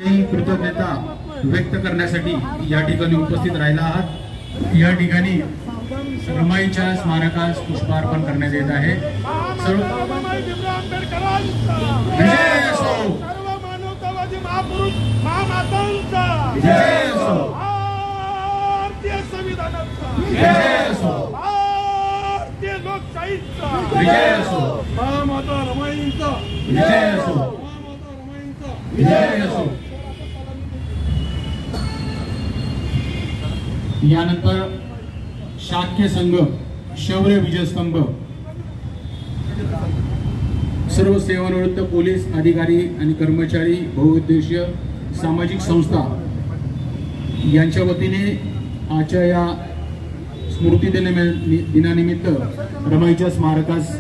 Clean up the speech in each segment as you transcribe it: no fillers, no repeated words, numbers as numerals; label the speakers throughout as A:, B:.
A: कृतज्ञता व्यक्त करण्यासाठी या ठिकाणी उपस्थित राहिला आहात। या ठिकाणी रमाईच्या स्मारकास पुष्पार्पण करण्यात येत आहे। सर्व विजय असो,
B: सर्व मानवतावादी महापुरुष महामातांचा
A: विजय असो,
B: भारतीय संविधानाचा
A: विजय असो,
B: भारतीय लोकशाहीचा
A: विजय असो,
B: महामाता रमाईंचा
A: विजय असो,
B: महामाता रमाईंचा
A: विजय असो। यानंतर शाक्य संघ शौर्य विजयस्तंभ, सर्व सेवानिवृत्त पोलीस अधिकारी आणि कर्मचारी बहुउद्देशीय सामाजिक संस्था यांच्या वतीने आजच्या या स्मृती दिनानिमित्त रमाईच्या स्मारकास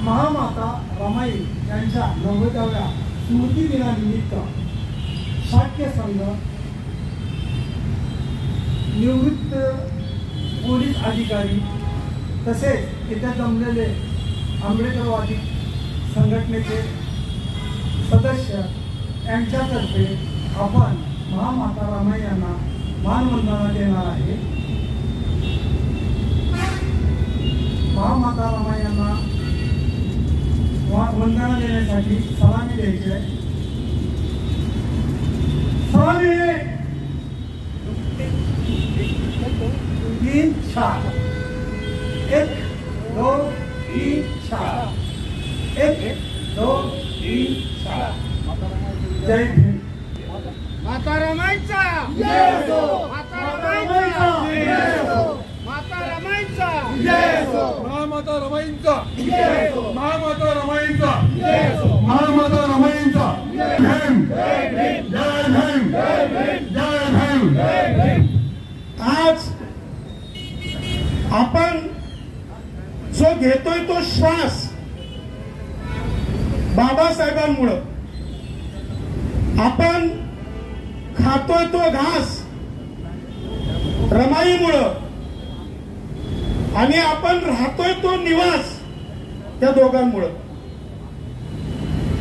C: महामाता रमाई यांच्या 90व्या स्मृती दिनानिमित्त शाक्य संघ, निवृत्त पोलीस अधिकारी तसेच इथे जमलेले आंबेडकरवादी संघटनेचे सदस्य यांच्यातर्फे आपण महामाता रमाई यांना मानवंदना देणार आहे। महामाता रमाई यांना वंदना देण्यासाठी सलामी द्यायची आहे। सलामी 3 4 1 2 3 4 1 2 3 4। जय भीम।
B: माता रमाईचा
C: जय हो।
B: माता रमाईचा जय हो। माता रमाईचा
C: जय हो।
B: महामाता रमाईंचा
C: जय हो।
B: महामाता रमाईंचा
C: जय हो।
A: महामाता रमाईंचा जय भीम,
C: जय भीम,
A: जय भीम,
C: जय भीम,
A: जय भीम,
C: जय भीम।
B: आज आपण जो घेतोय तो श्वास बाबासाहेबांमुळे, आपण खातोय तो घास रमाईमुळं, आणि आपण राहतोय तो निवास त्या दोघांमुळं।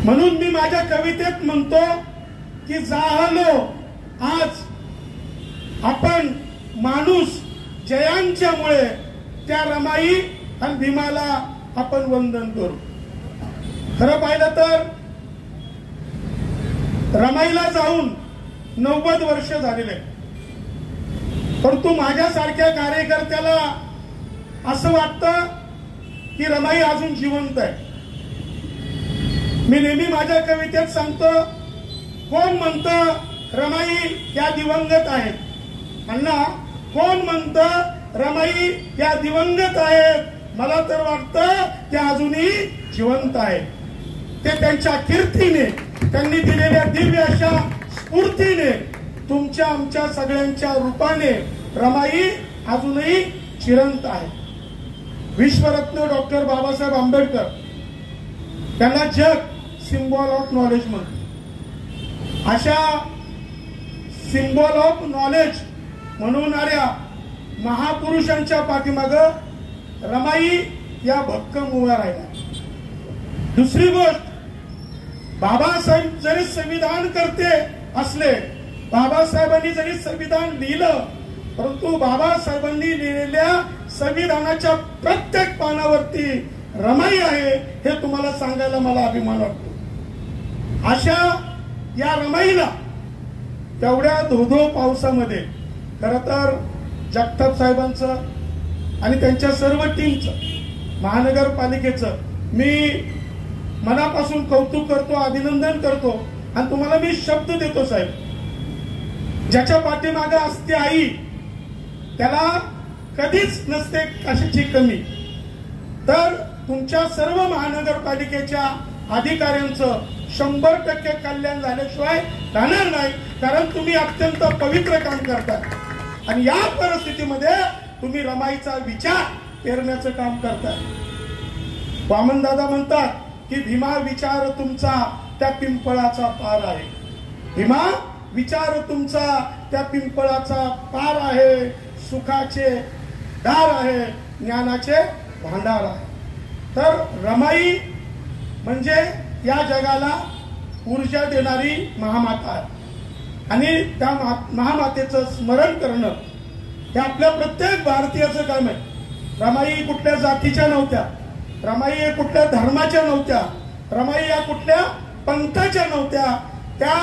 B: म्हणून मी माझ्या कवितेत म्हणतो की जाहलो आज आपण माणूस जयांच्यामुळे त्या रमाई आणि भीमाला आपण वंदन करू। खरं पाहिलं तर रमाईला जाऊन 90 वर्ष झालेले, परंतु माझ्यासारख्या कार्यकर्त्याला असं वाटतं की रमाई अजून जिवंत आहे। मी नेहमी माझ्या कवितेत सांगतो, कोण म्हणतं रमाई या दिवंगत आहेत? अण्णा, कोण म्हणतं रमाई या दिवंगत आहेत? मला तर वाटतं त्या अजूनही जिवंत आहेत। ते त्यांच्या कीर्तीने, त्यांनी दिलेल्या दिव्य अशा स्फूर्तीने, तुमच्या आमच्या सगळ्यांच्या रूपाने रमाई अजूनही चिरंत आहे। विश्वरत्न डॉक्टर बाबासाहेब आंबेडकर त्यांना जग सिम्बॉल ऑफ नॉलेज म्हणते। अशा सिम्बॉल ऑफ नॉलेज म्हणूनाऱ्या महापुरुषांच्या पाठीमाग रमाई या भक्कम उभ्या राहिल्या। दुसरी गोष्ट, बाबासाहेब जरी संविधान करते असले, बाबासाहेबांनी जरी संविधान लिहिलं, परंतु बाबासाहेबांनी लिहिलेल्या संविधानाच्या प्रत्येक पानावरती रमाई आहे हे तुम्हाला सांगायला मला अभिमान वाटतो। अशा या रमाईला तेवढ्या धोधो पावसामध्ये खर तर जगताप साहेबांचं आणि त्यांच्या सर्व टीमचं, महानगरपालिकेचं मी मनापासून कौतुक करतो, अभिनंदन करतो। आणि तुम्हाला मी शब्द देतो साहेब, ज्याच्या पाठीमागे असते आई त्याला कधीच नसते कशाची कमी। तर तुमच्या सर्व महानगरपालिकेच्या अधिकाऱ्यांचं 100% कल्याण झाल्याशिवाय राहणार नाही, कारण तुम्ही अत्यंत पवित्र काम करताय आणि या परिस्थितीमध्ये तुम्ही रमाईचा विचार पेरण्याचं काम करताय। वामनदादा म्हणतात की भीमा विचार तुमचा त्या पिंपळाचा पार आहे। भीमा विचार तुमचा त्या पिंपळाचा पार आहे, सुखाचे दार आहे, ज्ञानाचे भांडार आहे. तर रमाई म्हणजे या जगाला ऊर्जा देणारी महामाता आहे आणि त्या महामातेचं स्मरण करणं हे आपल्या प्रत्येक भारतीयाचं काम आहे. रमाई कुठल्या जातीच्या नव्हत्या, रमाई हे कुठल्या धर्माच्या नव्हत्या, रमाई या कुठल्या पंथाच्या नव्हत्या. त्या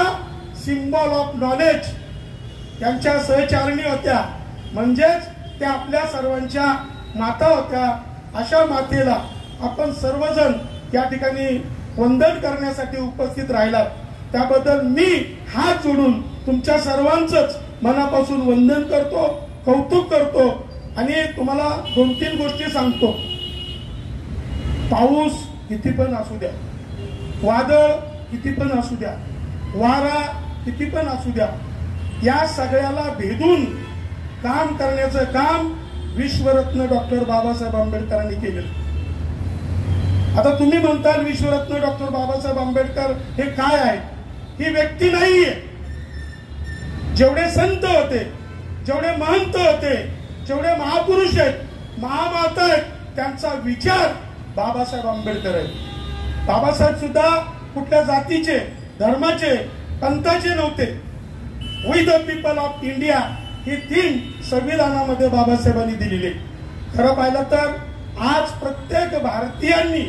B: सिम्बॉल ऑफ नॉलेज यांच्या सहचारिणी होत्या, म्हणजेच त्या आपल्या सर्वांच्या माता होत्या. अशा मातेला आपण सर्वजण या ठिकाणी वंदन करण्यासाठी उपस्थित राहिलात, त्याबद्दल मी हात जोडून तुमच्या सर्वांचंच मनापासून वंदन करतो, कौतुक करतो. आणि तुम्हाला 2-3 गोष्टी सांगतो. पाऊस किती पण असू द्या, वादळ किती पण असू द्या, वारा किती पण असू द्या, या सगळ्याला भेदून काम करण्याचं काम विश्वरत्न डॉक्टर बाबासाहेब आंबेडकरांनी केलेलं. आता तुम्ही म्हणताल विश्वरत्न डॉक्टर बाबासाहेब आंबेडकर हे काय आहे? ही व्यक्ती नाहीये. जेवढे संत होते, जेवढे महंत होते, जेवढे महापुरुष आहेत, महामाता आहेत, त्यांचा विचार बाबासाहेब आंबेडकर आहेत. बाबासाहेब सुद्धा कुठल्या जातीचे, धर्माचे, पंथाचे नव्हते. We the people of India ही थीम संविधानामध्ये बाबासाहेबांनी दिलेली. खरं पाहिलं तर आज प्रत्येक भारतीयांनी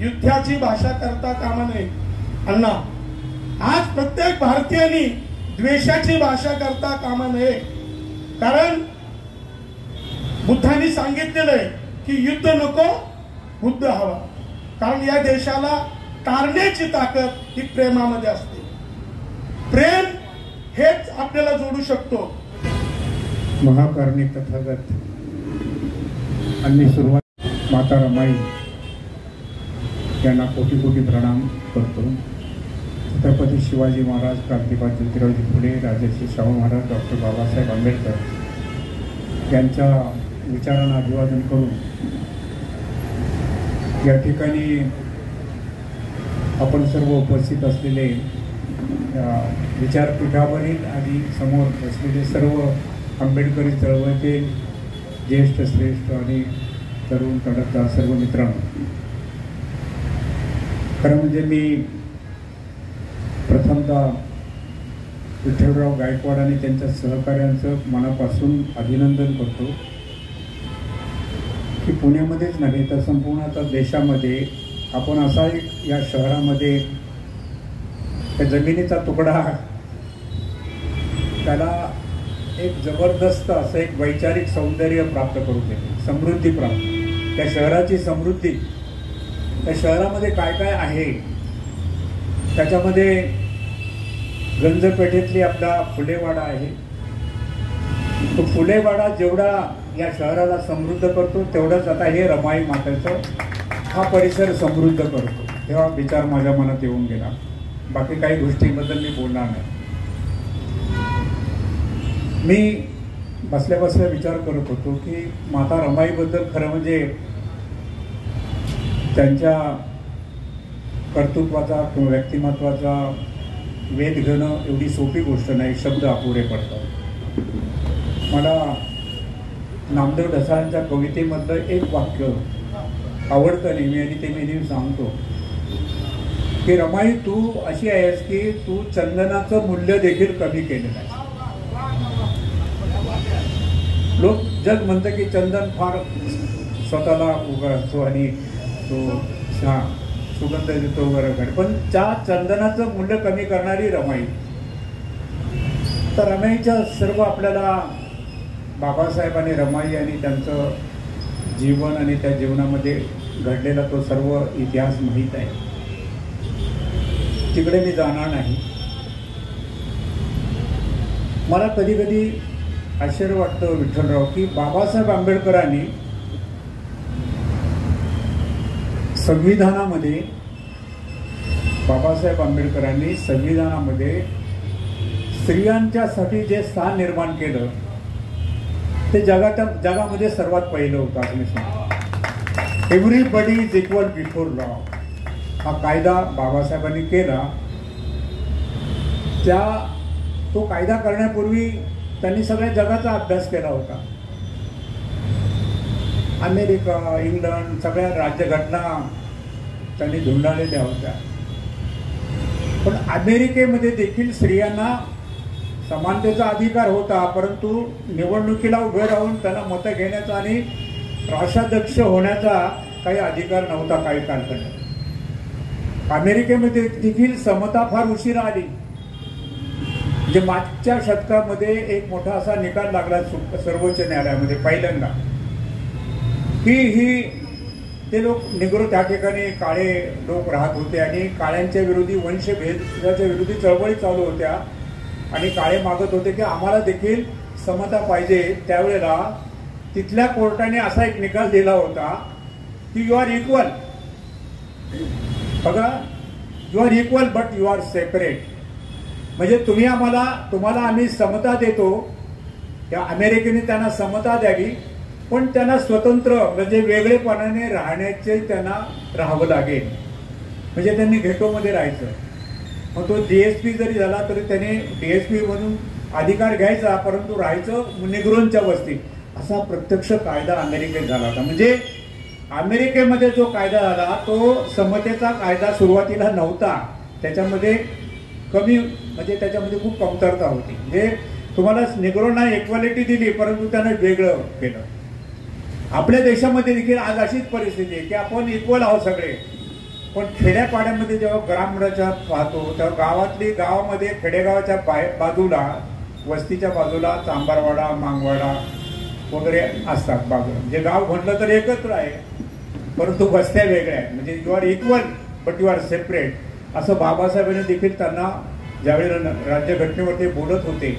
B: युद्धाची भाषा करता कामा नये अण्णा. आज प्रत्येक भारतीयांनी द्वेषाची भाषा करता कामा नये. कारण बुद्धांनी सांगितलेलं आहे की युद्ध नको, बुद्ध हवा. कारण या देशाला तारण्याची ताकद ही प्रेमामध्ये असते. प्रेम हेच आपल्याला जोडू शकतो.
D: महाकारणी तथागत आणि सुरुवात माता रमाई यांना कोटी कोटी प्रणाम करतो. छत्रपती शिवाजी महाराज, क्रांतिकारक ज्योतिरावजी फुले, राजर्षी शाहू महाराज, डॉक्टर बाबासाहेब आंबेडकर यांच्या विचारांना अभिवादन करून या ठिकाणी आपण सर्व उपस्थित असलेले विचारपीठावरील आणि समोर बसलेले सर्व आंबेडकरी चळवळीतील ज्येष्ठ, श्रेष्ठ आणि तरुण तडकदार सर्व मित्रांनो, खरं म्हणजे मी प्रथमतः विठ्ठलराव गायकवाड आणि त्यांच्या सहकाऱ्यांचं मनापासून अभिनंदन करतो की पुण्यामध्येच नव्हे तर संपूर्ण आता देशामध्ये आपण असा एक या शहरामध्ये त्या जमिनीचा तुकडा त्याला एक जबरदस्त असं एक वैचारिक सौंदर्य प्राप्त करू देतो, समृद्धी प्राप्त. त्या शहराची समृद्धी, त्या शहरामध्ये काय काय आहे, त्याच्यामध्ये गंजपेठेतली आपला फुलेवाडा आहे. तो फुलेवाडा जेवढा या शहराला समृद्ध करतो तेवढंच आता हे रमाई मातेचं हा परिसर समृद्ध करतो. तेव्हा विचार माझ्या मनात येऊन गेला. बाकी काही गोष्टींबद्दल मी बोलणार नाही. मी बसल्या बसल्या विचार करत होतो की माता रमाईबद्दल खरं म्हणजे त्यांच्या कर्तृत्वाचा किंवा व्यक्तिमत्वाचा वेध घेणं एवढी सोपी गोष्ट नाही, शब्द अपुरे पडतात. मला नामदेव ढसाळांच्या कवितेमधलं एक वाक्य आवडतं नेहमी आणि ते मी नेहमी सांगतो की रमाई तू अशी आहेस की तू चंदनाचं मूल्य देखील कमी केलेलं आहे. लोक जग म्हणतं की चंदन फार स्वतःला उगाळतो आणि तो सुगंध देतो वगैरे, पण त्या चंदनाचं मूल्य कमी करणारी रमाई. तर रमाईच्या सर्व आपल्याला बाबासाहेब आणि रमाई आणि त्यांचं जीवन आणि त्या जीवनामध्ये घडलेला तो सर्व इतिहास माहीत आहे. तिकडे मी जाणार नाही. मला कधी कधी आश्चर्य वाटतं विठ्ठलराव की बाबासाहेब आंबेडकरांनी संविधानामध्ये स्त्रियांच्यासाठी जे स्थान निर्माण केलं ते जगामध्ये सर्वात पहिलं होतं असं मी सांगतो. Everybody is equal before law हा कायदा बाबासाहेबांनी केला. तो कायदा करण्यापूर्वी त्यांनी सगळ्या जगाचा अभ्यास केला होता. अमेरिका, इंग्लंड सगळ्या राज्यघटना त्यांनी धुंडाळलेल्या होत्या. पण अमेरिकेमध्ये देखील स्त्रियांना समानतेचा अधिकार होता, परंतु निवडणुकीला उभे राहून त्यांना मतं घेण्याचा आणि राष्ट्राध्यक्ष होण्याचा काही अधिकार नव्हता काही कालखंड. अमेरिकेमध्ये देखील समता फार उशिरा आली. म्हणजे मागच्या शतकामध्ये एक मोठा असा निकाल लागला सर्वोच्च न्यायालयामध्ये पहिल्यांदा की ते लोक निग्रो त्या ठिकाणी काळे लोक राहत होते आणि काळ्यांच्या विरोधी वंशभेदाच्या विरोधी चळवळी चालू होत्या आणि काळे मागत होते की आम्हाला देखील समता पाहिजे. त्यावेळेला तिथल्या कोर्टाने असा एक निकाल दिला होता की यू आर इक्वल. बघा, you are equal but you are separate. म्हणजे तुम्हाला आम्ही समता देतो. त्या अमेरिकेने त्यांना समता द्यावी, पण त्यांना स्वतंत्र म्हणजे वेगळेपणाने राहण्याचे त्यांना राहावं लागेल. म्हणजे त्यांनी घेटोमध्ये राहायचं. मग तो डीएसपी जरी झाला तरी त्याने डीएसपी म्हणून अधिकार घ्यायचा, परंतु राहायचं निग्रोंच्या वस्तीत. असा प्रत्यक्ष कायदा अमेरिकेत झाला होता. म्हणजे अमेरिकेमध्ये जो कायदा झाला तो समतेचा कायदा सुरुवातीला नव्हता. त्याच्यामध्ये म्हणजे त्याच्यामध्ये खूप कमतरता होती. म्हणजे तुम्हाला निग्रोंना इक्वॅलिटी दिली, परंतु त्यांना वेगळं केलं. आपल्या देशामध्ये देखील आज अशीच परिस्थिती आहे की आपण इक्वल आहोत सगळे, पण खेड्यापाड्यामध्ये जेव्हा ग्रामराज्यात पाहतो तेव्हा गावामध्ये खेडेगावाच्या बाजूला, वस्तीच्या बाजूला चांबारवाडा, मांगवाडा वगैरे असतात बाजूला. म्हणजे गाव म्हटलं तर एकत्र आहे, परंतु वस्त्या वेगळ्या आहेत. म्हणजे you are equal but you are separate. असं बाबासाहेबांनी देखील त्यांना ज्यावेळेला राज्यघटनेवर ते बोलत होते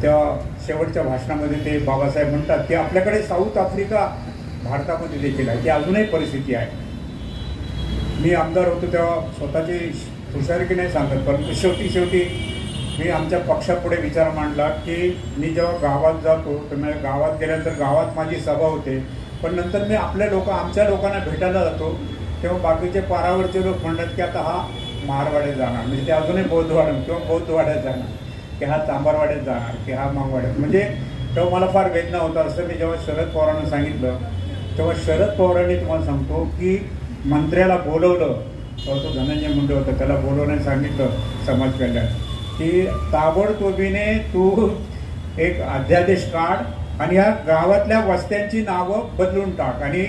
D: तेव्हा शेवटच्या भाषणामध्ये ते बाबासाहेब म्हणतात की आपल्याकडे साऊथ आफ्रिका भारतामध्ये देखील आहे, ती अजूनही परिस्थिती आहे. मी आमदार होतो तेव्हा स्वतःची हुशारकी नाही सांगत, परंतु शेवटी मी आमच्या पक्षापुढे विचार मांडला की मी जेव्हा गावात जातो तर मी गावात गेल्यानंतर गावात माझी सभा होते, पण नंतर मी आमच्या लोकांना भेटायला जातो तेव्हा बाकीचे पारावरचे लोक म्हणतात की आता हा महारवाड्यात जाणार, म्हणजे ते अजूनही बौद्धवाड्यात जाणार, की हा चांबारवाड्यात जाणार, की हा मांगवाड्यात. म्हणजे तेव्हा मला फार वेदना होता. असं मी जेव्हा शरद पवारांना सांगितलं तेव्हा शरद पवारांनी तुम्हाला सांगतो की मंत्र्याला बोलवलं, तेव्हा तो धनंजय मुंडे होता, त्याला बोलवण्यास सांगितलं समाज कल्याण की ताबडतोबीने तू एक अध्यादेश काढ आणि ह्या गावातल्या वस्त्यांची नावं बदलून टाक. आणि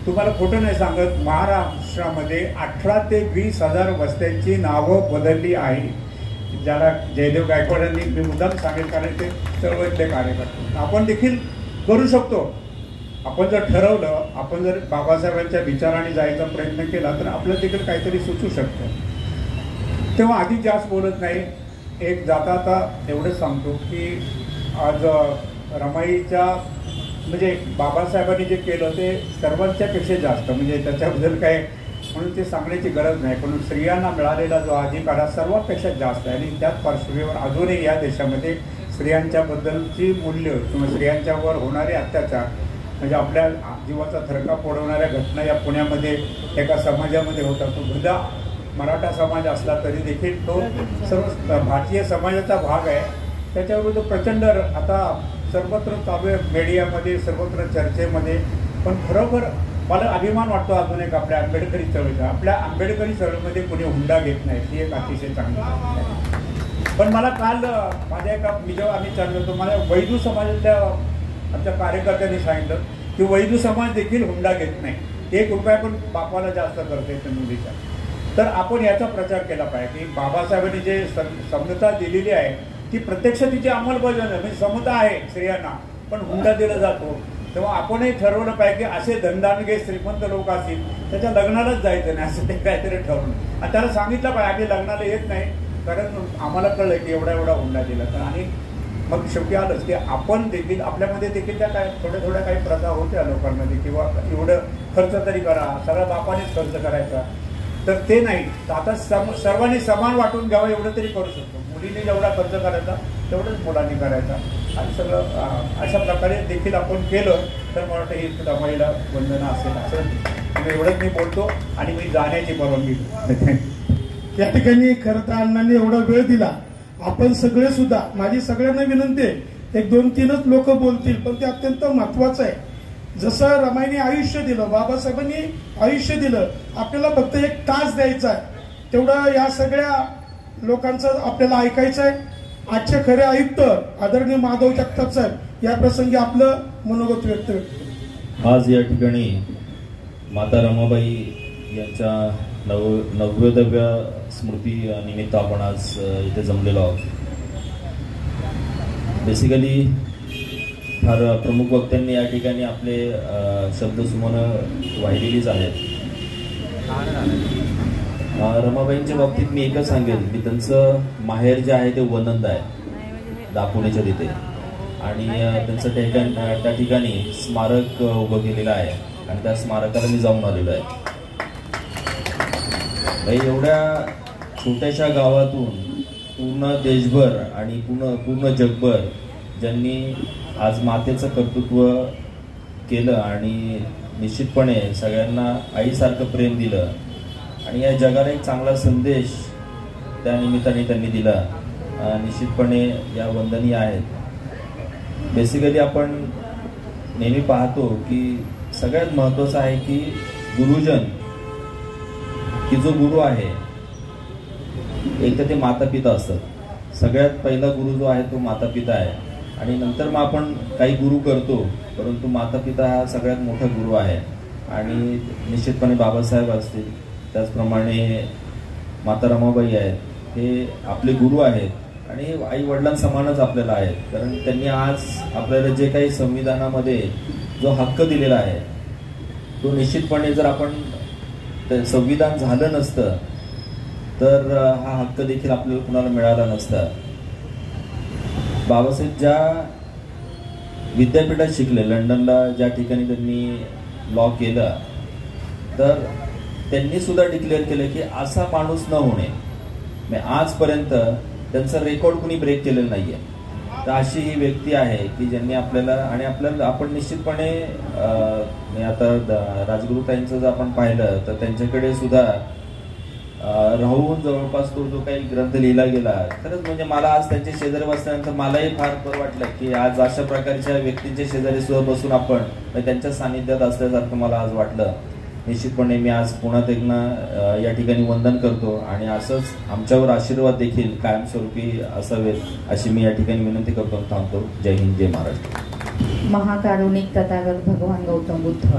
D: तुम्हाला खोटं नाही सांगत, महाराष्ट्रामध्ये 18 ते 20 हजार वस्त्यांची नावं बदलली आहे. ज्याला जयदेव गायकवाडांनी मी मुद्दाम सांगेल, कारण ते चळवळीतले कार्यकर्ते. आपण देखील करू शकतो. आपण जर ठरवलं, आपण जर बाबासाहेबांच्या विचाराने जायचा प्रयत्न केला तर आपल्याला देखील काहीतरी सुचू शकतं. तेव्हा आधी जास्त बोलत नाही. एक जाता एवढंच सांगतो की आज रमाईच्या म्हणजे बाबासाहेबांनी जे केलं ते सर्वांच्यापेक्षा जास्त, म्हणजे त्याच्याबद्दल काय म्हणून ते सांगण्याची गरज नाही, पण स्त्रियांना मिळालेला जो अधिकार हा सर्वांपेक्षा जास्त आहे. आणि त्याच पार्श्वभूमीवर अजूनही या देशामध्ये स्त्रियांच्याबद्दलची मूल्य किंवा स्त्रियांच्यावर होणारे अत्याचार, म्हणजे आपल्या जीवाचा थरका फोडवणाऱ्या घटना या पुण्यामध्ये एका समाजामध्ये होता. तो भुदा मराठा समाज असला तरी देखील तो सर्व भारतीय समाजाचा भाग आहे. त्याच्याविरुद्ध प्रचंड आता सर्वत्र चालू आहे, मीडियामध्ये, सर्वत्र चर्चेमध्ये. पण खरोखर मला अभिमान वाटतो अजून एक आपल्या आंबेडकरी चळवळीचा. आपल्या आंबेडकरी चळवळीमध्ये कोणी हुंडा घेत नाही, ही एक अतिशय चांगली गोष्ट आहे. पण मला काल माझ्या जेव्हा आम्ही चाललो होतो, मला वैदू समाजातल्या आमच्या कार्यकर्त्यांनी सांगितलं की वैदू समाज देखील हुंडा घेत नाही, 1 रुपया पण बापाला जास्त करते त्या मुलीचा. तर आपण याचा प्रचार केला पाहिजे की बाबासाहेबांनी जे समता दिलेली आहे ती प्रत्यक्ष तिची अंमलबजावणी, म्हणजे समता आहे स्त्रियांना, पण हुंडा दिला जातो. तेव्हा आपणही ठरवलं पाहिजे की असे धनदानगे श्रीमंत लोक असतील त्याच्या लग्नालाच जायचं नाही, असं ते काहीतरी ठरवलं. आणि त्याला सांगितलं पाहिजे आम्ही लग्नाला येत नाही, कारण आम्हाला कळलं की एवढा हुंडा दिला. तर आणि मग शेवटी आलंच की आपण देखील आपल्यामध्ये देखील त्या काय थोड्या काही प्रथा होत्या लोकांमध्ये, किंवा एवढं खर्च तरी करा, सगळ्या बापानेच खर्च करायचा, तर ते नाही. तर आता सर्वांनी समान वाटून घ्यावं एवढं तरी करू शकतो. मुलीने जेवढा खर्च करायचा तेवढंच मुलांनी करायचा, आणि सगळं अशा प्रकारे देखील आपण केलं तर मला वाटतं ही सुद्धा महिला वंदना असेल. असं एवढंच मी बोलतो आणि मी जाण्याची परवानगी घेतो.
B: त्या ठिकाणी खरं तर अण्णांनी एवढा वेळ दिला. आपण सगळे सुद्धा, माझी सगळ्यांना विनंती आहे, 1-2-3च लोक बोलतील, पण ते अत्यंत महत्वाचं आहे. जसं रमाईने आयुष्य दिलं, बाबासाहेबांनी आयुष्य दिलं, आपल्याला फक्त 1 तास द्यायचा आहे, तेवढं या सगळ्या लोकांचं आपल्याला ऐकायचं आहे. आजचे खरे आयुक्त आदरणीय माधव जगताप साहेब या प्रसंगी आपलं मनोगत व्यक्त करतो.
E: आज या ठिकाणी माता रमाबाई यांच्या नवव्या स्मृती निमित्त आपण आज इथे जमलेलो आहोत. बेसिकली फार प्रमुख वक्त्यांनी या ठिकाणी आपले शब्दसुमन वाहिलेलीच आहेत. रमाबाईंच्या बाबतीत मी एकच सांगेन की त्यांचं माहेर जे आहे ते वनंद आहे दापोलीच्या तिथे, आणि त्यांचं त्या ठिकाणी स्मारक उभं केलेलं आहे आणि त्या स्मारकाला मी जाऊन आलेलो आहे. एवढ्या छोट्याशा गावातून पूर्ण देशभर आणि पूर्ण जगभर ज्यांनी आज मातेचं कर्तृत्व केलं आणि निश्चितपणे सगळ्यांना आईसारखं प्रेम दिलं आणि या जगाला एक चांगला संदेश त्या निमित्ताने त्यांनी दिला, निश्चितपणे या वंदनीय आहेत. बेसिकली आपण नेहमी पाहतो की सगळ्यात महत्त्वाचं आहे की गुरुजन, की जो गुरु आहे एक तर ते माता पिता असतात. सगळ्यात पहिला गुरु जो आहे तो माता पिता आहे आणि नंतर मग आपण काही गुरु करतो, परंतु माता पिता हा सगळ्यात मोठा गुरु आहे. आणि निश्चितपणे बाबासाहेब असतील, त्याचप्रमाणे माता रमाबाई आहेत, हे आपले गुरु आहेत आणि आई वडिलांसमानच आपल्याला आहेत. कारण त्यांनी आज आपल्याला जे काही संविधानामध्ये जो हक्क दिलेला आहे तो निश्चितपणे जर आपण संविधान झालं नसतं तर हा हक्क देखील आपल्याला कुणाला मिळाला नसता. बाबासाहेब ज्या विद्यापीठात शिकले, लंडनला ज्या ठिकाणी त्यांनी लॉ केला, तर त्यांनी सुद्धा डिक्लेअर केलं की असा माणूस न होणे. आजपर्यंत त्यांचा रेकॉर्ड कुणी ब्रेक केलेलं नाहीये. तर अशी ही व्यक्ती आहे की ज्यांनी आपल्याला आपण निश्चितपणे आता राजगुरुताईंचं जर आपण पाहिलं तर त्यांच्याकडे सुद्धा राहून जवळपास तो जो काही ग्रंथ लिहिला गेला, खरंच म्हणजे मला आज त्यांच्या शेजारी बसल्यानंतर मलाही फार बरं वाटलं की आज अशा प्रकारच्या व्यक्तींच्या शेजारी सुद्धा बसून आपण त्यांच्या सानिध्यात असल्यासारखं मला आज वाटलं. निश्चितपणे मी आज पुन्हा एकदा या ठिकाणी वंदन करतो आणि असंच आमच्यावर आशीर्वाद देखील कायमस्वरूपी असावेत अशी मी या ठिकाणी विनंती करतो. थांबतो. जय हिंद, जय महाराष्ट्र.
F: महाकारुणिक तथागत भगवान गौतम बुद्ध,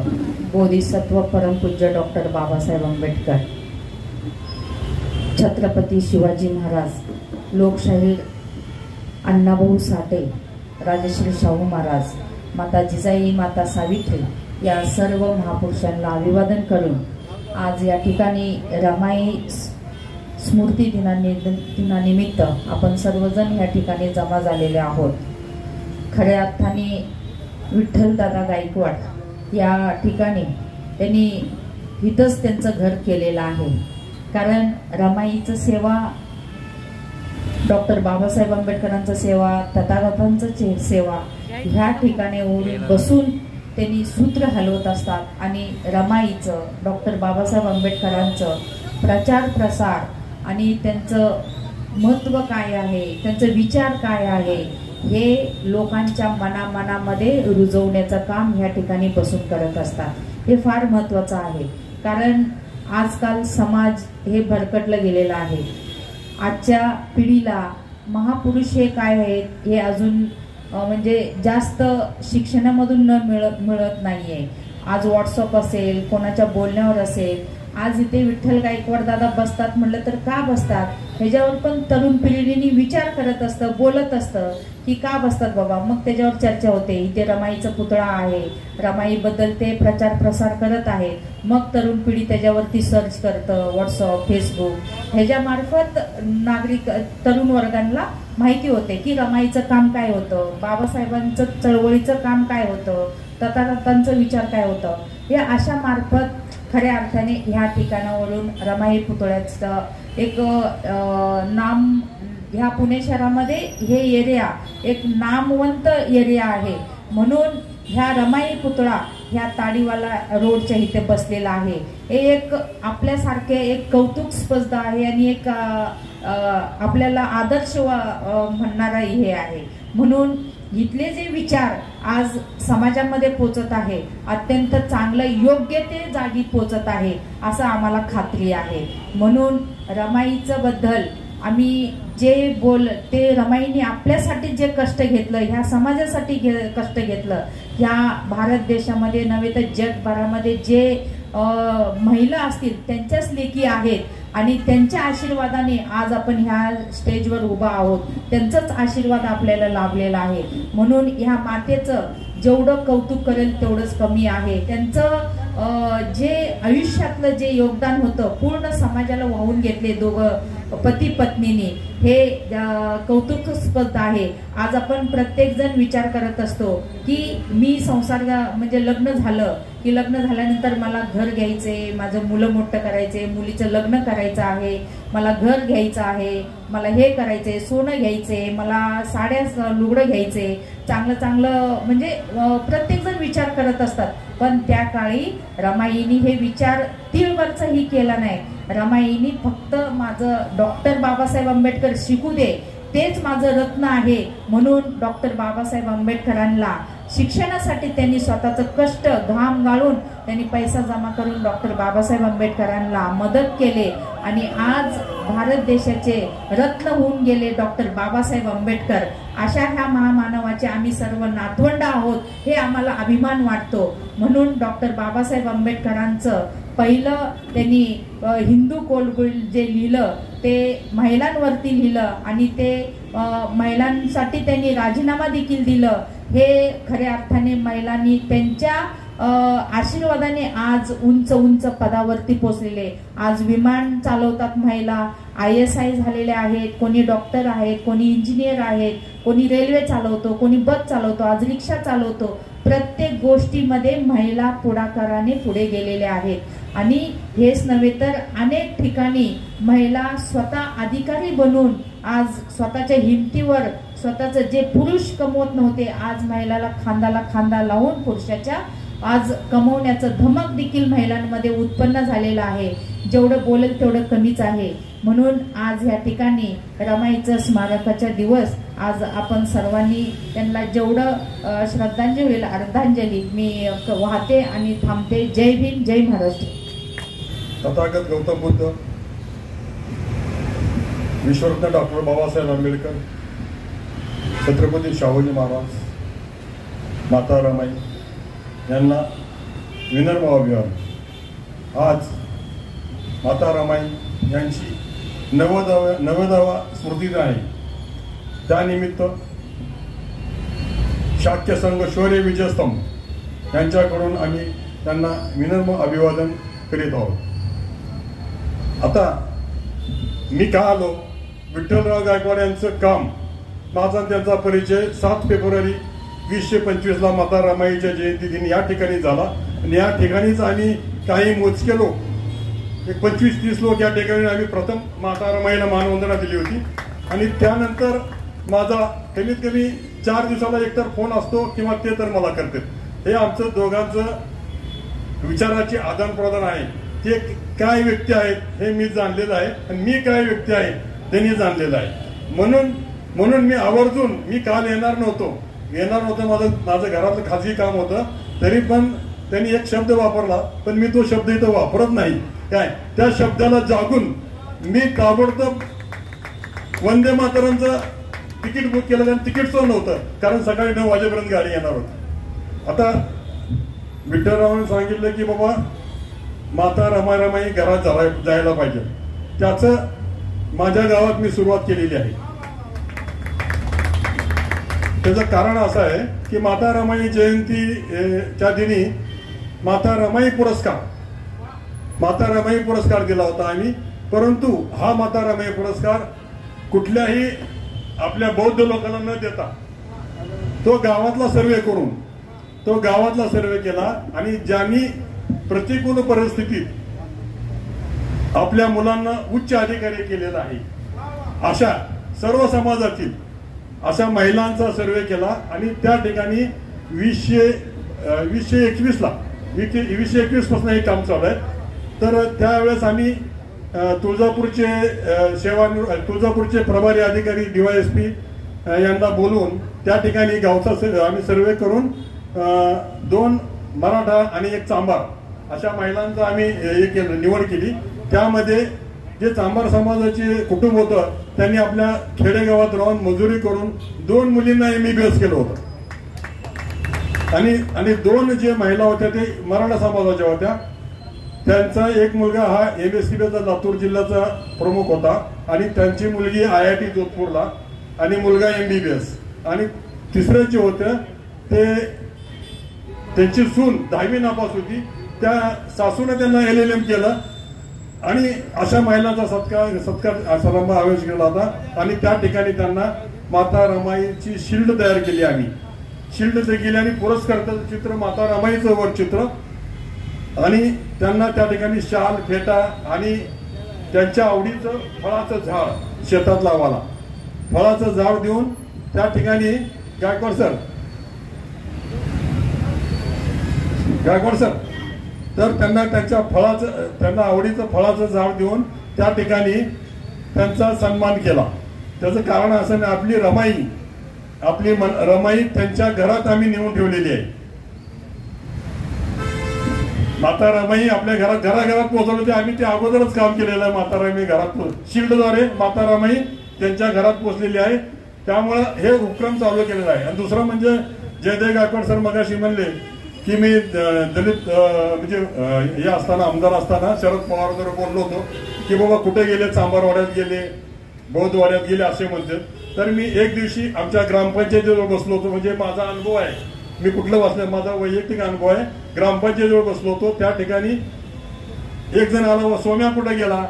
F: बोधिसत्व परमपूज्य डॉक्टर बाबासाहेब आंबेडकर, छत्रपती शिवाजी महाराज, लोकशाहीर अण्णाभाऊ साठे, राजश्री शाहू महाराज, माता जिजाई, माता सावित्री या सर्व महापुरुषांना अभिवादन करून आज या ठिकाणी रमाई स्मृती दिनानिमित्त आपण सर्वजण या ठिकाणी जमा झालेले आहोत. खऱ्या अर्थाने विठ्ठलदादा गायकवाड या ठिकाणी त्यांनी इथंच त्यांचं घर केलेलं आहे. कारण रमाईचं सेवा, डॉक्टर बाबासाहेब आंबेडकरांचं सेवा, तथागतांचं सेवा ह्या ठिकाणी बसून त्यांनी सूत्र हलवत असतात आणि रमाईचं, डॉक्टर बाबासाहेब आंबेडकरांचं प्रचार प्रसार आणि त्यांचं महत्त्व काय आहे, त्यांचं विचार काय आहे हे लोकांच्या मनामध्ये रुजवण्याचं काम ह्या ठिकाणी बसून करत असतात. हे फार महत्त्वाचं आहे. कारण आजकाल समाज हे भरकटलं गेलेलं आहे. आजच्या पिढीला महापुरुष हे काय आहेत हे अजून म्हणजे जास्त शिक्षणामधून मिळत नाहीये. आज व्हॉट्सअप असेल, कोणाच्या बोलण्यावर असेल, आज इथे विठ्ठल गायकवाड दादा बसतात म्हटलं तर का बसतात ह्याच्यावर पण तरुण पिढीने विचार करत असतं, बोलत असतं की का बसतात बाबा. मग त्याच्यावर चर्चा होते. इथे रमाईचा पुतळा आहे, रमाईबद्दल ते प्रचार प्रसार करत आहे. मग तरुण पिढी त्याच्यावरती सर्च करतं, व्हॉट्सअप, फेसबुक ह्याच्यामार्फत नागरिक तरुण वर्गांना माहिती होते की रमाईचं काम काय होतं, बाबासाहेबांचं चळवळीचं काम काय होतं, तथागतांचा विचार काय होतं. हे अशा मार्फत खऱ्या अर्थाने ह्या ठिकाणावरून रमाई पुतळ्याचं एक नाम ह्या पुणे शहरामध्ये हे एरिया एक नामवंत एरिया आहे. म्हणून ह्या रमाई पुतळा ह्या ताडीवाला रोडच्या इथे बसलेला आहे. हे एक आपल्यासारखे एक कौतुकस्पद आहे आणि एक आपल्याला आदर्श म्हणणारा हे आहे. म्हणून इथले जे विचार आज समाजामध्ये पोचत आहे, अत्यंत चांगलं योग्य ते जागी पोचत आहे असं आम्हाला खात्री आहे. म्हणून रमाईचं बद्दल आम्ही जे ते रमाईने आपल्यासाठी जे कष्ट घेतलं, ह्या समाजासाठी कष्ट घेतलं, ह्या भारत देशामध्ये नव्हे तर जगभरामध्ये जे महिला असतील त्यांच्याच लेकी आहेत आणि त्यांच्या आशीर्वादाने आज आपण ह्या स्टेजवर उभा आहोत. त्यांचाच आशीर्वाद आपल्याला लाभलेला आहे. म्हणून ह्या मातेचं जेवढं कौतुक करेल तेवढंच कमी आहे. त्यांचं जे आयुष्यातलं जे योगदान होतं पूर्ण समाजाला वाहून घेतले दोघं पती पत्नीने, हे कौतुकास्पद आहे. आज आपण प्रत्येक जण विचार करत असतो की मी संसार म्हणजे लग्न झालं की लग्न झाल्यानंतर मला घर घ्यायचे, माझं मुलं मोठं करायचे, मुलीचं लग्न करायचं आहे, मला घर घ्यायचं आहे, मला हे करायचे, सोनं घ्यायचे, मला साड्या लुगडं घ्यायचे, चांगलं चांगलं म्हणजे प्रत्येक जण विचार करत असतात. पण त्या काळी रमाईनी हे विचार तीळवरचाही केला नाही. रमाईनी फक्त माझं डॉक्टर बाबासाहेब आंबेडकर शिकू दे, तेच माझं रत्न आहे म्हणून डॉक्टर बाबासाहेब आंबेडकरांना शिक्षणासाठी त्यांनी स्वतःचं कष्ट घाम गाळून त्यांनी पैसा जमा करून डॉक्टर बाबासाहेब आंबेडकरांना मदत केले आणि आज भारत देशाचे रत्न होऊन गेले डॉक्टर बाबासाहेब आंबेडकर. अशा ह्या महामानवाचे आम्ही सर्व नातवंड आहोत, हे आम्हाला अभिमान वाटतो. म्हणून डॉक्टर बाबासाहेब आंबेडकरांचं पहिलं त्यांनी हिंदू कोड जे लिहिलं ते महिलांवरती लिहिलं आणि ते महिलांसाठी त्यांनी राजीनामा देखील दिलं. हे खऱ्या अर्थाने महिलांनी त्यांच्या आशीर्वादाने आज उंच उंच पदावरती पोचलेले. आज विमान चालवतात महिला, ISI झालेल्या आहेत, कोणी डॉक्टर आहेत, कोणी इंजिनियर आहेत, कोणी रेल्वे चालवतो, कोणी बस चालवतो, आज रिक्षा चालवतो. प्रत्येक गोष्टीमध्ये महिला पुढाकाराने पुढे गेलेल्या आहेत आणि हेच नव्हे तर अनेक ठिकाणी महिला स्वतः अधिकारी बनून आज स्वतःच्या हिमतीवर स्वतःचं जे पुरुष कमवत नव्हते, आज महिलाला खांद्याला खांदा लावून पुरुषाच्या आज कमवण्याचं धमक देखील महिलांमध्ये उत्पन्न झालेलं आहे. जेवढं बोलेल तेवढं कमीच आहे. म्हणून आज या ठिकाणी रमाईचं स्मारकाचा दिवस आज आपण सर्वांनी त्यांना जेवढं श्रद्धांजली होईल अर्धांजली मी वाहते आणि थांबते. जय भीम, जय महाराष्ट्र.
G: तथागत गौतम बुद्ध, विश्वरत्न डॉक्टर बाबासाहेब आंबेडकर, छत्रपती शाहूजी महाराज, माता रमाई यांना विनम्र अभिवादन. आज माता रमाई यांची 90वा स्मृती आहे. त्यानिमित्त शाक्य संघ शौर्य विजयस्तंभ यांच्याकडून आम्ही त्यांना विनम्र अभिवादन करीत आहोत. आता मी का आलो, विठ्ठलराव गायकवाड यांचं काम, माझा त्यांचा परिचय 7 फेब्रुवारी 2025ला माता रमाईच्या जयंती दिनी या ठिकाणी झाला आणि या ठिकाणीच आम्ही काही मोजके लोक, 25-30 लोक या ठिकाणी आम्ही प्रथम माता रमाईला मानवंदना दिली होती आणि त्यानंतर माझा कमीत कमी 4 दिवसाला एकतर फोन असतो किंवा ते तर मला करतात. हे आमचं दोघांचं विचाराची आदान प्रदान आहे. ते काय व्यक्ती आहेत हे मी जाणलेलं आहे आणि मी काय व्यक्ती आहे त्यांनी जाणलेलं आहे. म्हणून मी आवर्जून, मी काल येणार नव्हतो, माझं घरातलं खाजगी काम होतं, तरी पण त्यांनी एक शब्द वापरला, पण मी तो शब्द इथं वापरत नाही. काय त्या शब्दाला जागून मी ताबडतोब वंदे मातरमचं तिकीट बुक केलं आणि तिकीट सोडलं नव्हतं, कारण सकाळी 9 वाजेपर्यंत गाडी येणार होती. आता विठ्ठलरावांनी सांगितलं की बाबा माता रमाई घरात जायला पाहिजे. त्याचं माझ्या गावात मी सुरुवात केलेली आहे. त्याचं कारण असं आहे की माता रमाई जयंतीच्या दिनी माता रमाई पुरस्कार दिला होता आम्ही. परंतु हा माता रमाई पुरस्कार कुठल्याही आपल्या बौद्ध लोकांना न देता तो गावातला सर्वे केला आणि ज्यांनी प्रतिकूल परिस्थितीत आपल्या मुलांना उच्च अधिकारी केलेला आहे अशा सर्व समाजातील अशा महिलांचा सर्वे केला आणि त्या ठिकाणी 2021 पासून हे काम चालू आहे. तर त्यावेळेस आम्ही तुळजापूरचे प्रभारी अधिकारी DYSP यांना बोलवून त्या ठिकाणी गावचा आम्ही सर्वे करून 2 मराठा आणि 1 चांभार अशा महिलांचा आम्ही निवड केली. त्यामध्ये जे चांभार समाजाचे कुटुंब होतं त्यांनी आपल्या खेडेगावात राहून मजुरी करून 2 मुलींना MBBS केलं होतं आणि 2 जे महिला होत्या ते मराठा समाजाच्या होत्या. त्यांचा एक मुलगा हा MSCBचा लातूर जिल्ह्याचा प्रमुख होता आणि त्यांची मुलगी IIT जोधपूरला आणि मुलगा MBBS आणि तिसरे जे होते ते त्यांची सून 10वी नापास होती. त्या सासूने त्यांना LLM केलं आणि अशा महिलांचा सत्कार समारंभ आयोजित केला होता आणि त्या ठिकाणी त्यांना माता रमाईची शिल्ड तयार केली. आम्ही शिल्ड तयार केली आणि पुरस्काराचं चित्र माता रमाईचं वर चित्र आणि त्यांना त्या ठिकाणी शाल फेटा आणि त्यांच्या आवडीचं फळाचं झाड शेतात लावायला फळाचं झाड देऊन त्या ठिकाणी गायकवाड सर तर त्यांना त्यांना आवडीचं फळाचं झाड देऊन त्या ठिकाणी त्यांचा सन्मान केला. त्याचं कारण असं नाही, आपली रमाई त्यांच्या घरात आम्ही नेऊन ठेवलेली आहे. माता रमाई आपल्या घराघरात पोहोचवले होते. आम्ही ते अगोदरच काम केलेलं आहे. माता रमाई घरात शिल्डद्वारे माता रमाई त्यांच्या घरात पोहोचलेली आहे. त्यामुळे हे उपक्रम चालू केलेला आहे. आणि दुसरं म्हणजे जयदेव गायकवाड सर मगाशी म्हणले की मी दलित म्हणजे हे असताना आमदार असताना शरद पवार बोललो होतो की बाबा कुठे गेले, चांभारवाड्यात गेले, बौद्धवाड्यात गेले असे म्हणते. तर मी एक दिवशी आमच्या ग्रामपंचायतीजवळ बसलो होतो. म्हणजे माझा अनुभव आहे, मी कुठलं वाचलं, माझा वैयक्तिक अनुभव आहे. ग्रामपंचायतीजवळ बसलो होतो. त्या ठिकाणी एक जण आला, सोम्या कुठे गेला?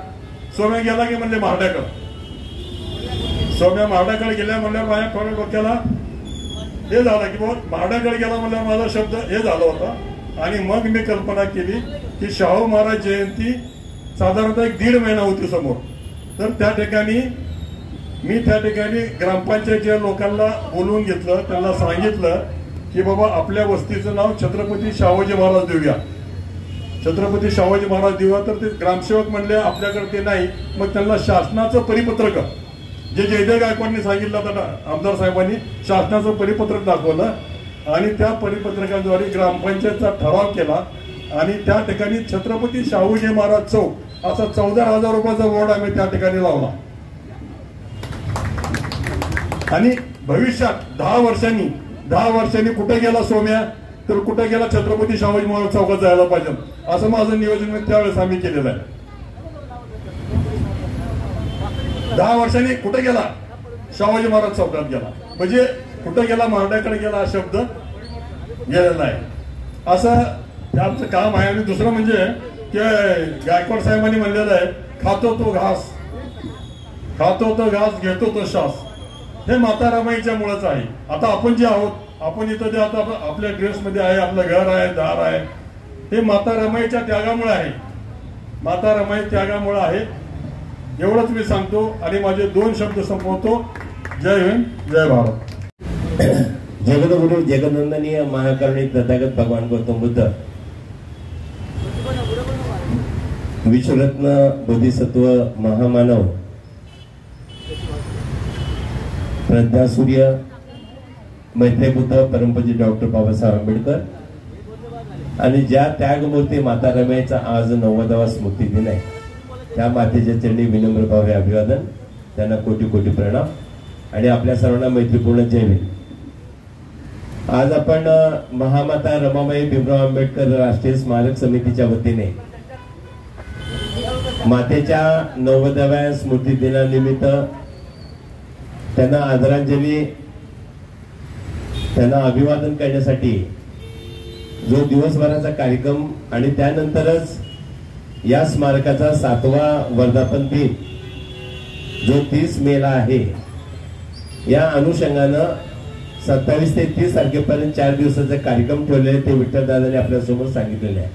G: सोम्या गेला की म्हणले म्हारड्याकडे. सोम्या म्हारड्याकडे गेल्या म्हणल्या माझ्या थोड्या डोक्याला हे झालं की बाबा म्हारड्याकडे गेला म्हणल्या माझा शब्द हे झाला होता. आणि मग मी कल्पना केली की शाहू महाराज जयंती साधारणतः 1.5 महिना होती समोर. तर त्या ठिकाणी मी ग्रामपंचायतीच्या लोकांना बोलवून घेतलं. त्यांना सांगितलं की बाबा आपल्या वस्तीचं नाव छत्रपती शाहूजी महाराज देऊया, छत्रपती शाहूजी महाराज देऊया. तर ते ग्रामसेवक म्हणले आपल्याकडे ते नाही. मग त्यांना शासनाचं परिपत्रक जे जयदेव गायकवाडनी सांगितलं होतं, आमदार साहेबांनी शासनाचं परिपत्रक दाखवलं आणि त्या परिपत्रकाद्वारे ग्रामपंचायतचा ठराव केला आणि त्या ठिकाणी छत्रपती शाहूजी महाराज चौक असा 14,000 रुपयाचा बोर्ड आम्ही त्या ठिकाणी लावला. आणि भविष्यात 10 वर्षांनी कुठे गेला सोम्या, तर कुठे गेला छत्रपती शाहूजी महाराज चौकात जायला पाहिजे असं माझं नियोजन त्यावेळेस आम्ही केलेलं आहे. 10 वर्षांनी कुठे गेला, शाहूजी महाराज चौकात गेला. म्हणजे कुठे गेला, म्हारड्याकडे गेला हा शब्द गेलेला आहे. असं आमचं काम आहे. आणि दुसरं म्हणजे की गायकवाड साहेबांनी म्हणलेलं आहे, खातो तो घास घेतो तो श्वास. हे माता रमाईच्या मुळेच आहे. आता आपण जे आहोत, आपण इथं जे आता आपल्या ड्रेसमध्ये आहे, आपलं घर आहे, दार आहे, हे माता रमाईच्या त्यागामुळे आहे. माता रमाई त्यागामुळे आहे. एवढंच मी सांगतो आणि माझे 2 शब्द संपवतो. जय हिंद, जय भारत.
E: जगद्गुरु जगनंदनीय महाकरुणी तथागत भगवान गौतम बुद्ध, विश्वरत्न बोधिसत्व महामानव, प्रज्ञासूर्य मैत्रीबुद्ध परमपूज्य डॉक्टर बाबासाहेब आंबेडकर आणि ज्या त्यागमूर्ती माता रमाईचा आज 90वा स्मृती दिन आहे, त्या मातेच्या चरणी विनम्र भावे अभिवादन, त्यांना कोटी कोटी प्रणाम आणि आपल्या सर्वांना मैत्रीपूर्ण जय हिंद. आज आपण महामाता रमाबाई भीमराव आंबेडकर राष्ट्रीय स्मारक समितीच्या वतीने मातेच्या 90व्या स्मृती दिनानिमित्त त्यांना आदरांजली, त्यांना अभिवादन करण्यासाठी जो दिवसभराचा कार्यक्रम आणि त्यानंतरच या स्मारकाचा 7वा वर्धापन दिन जो 30 मेला आहे, या अनुषंगानं 27 ते 30 तारखेपर्यंत 4 दिवसाचा कार्यक्रम ठेवलेले ते विठ्ठलदादांनी आपल्यासमोर सांगितलेले आहे.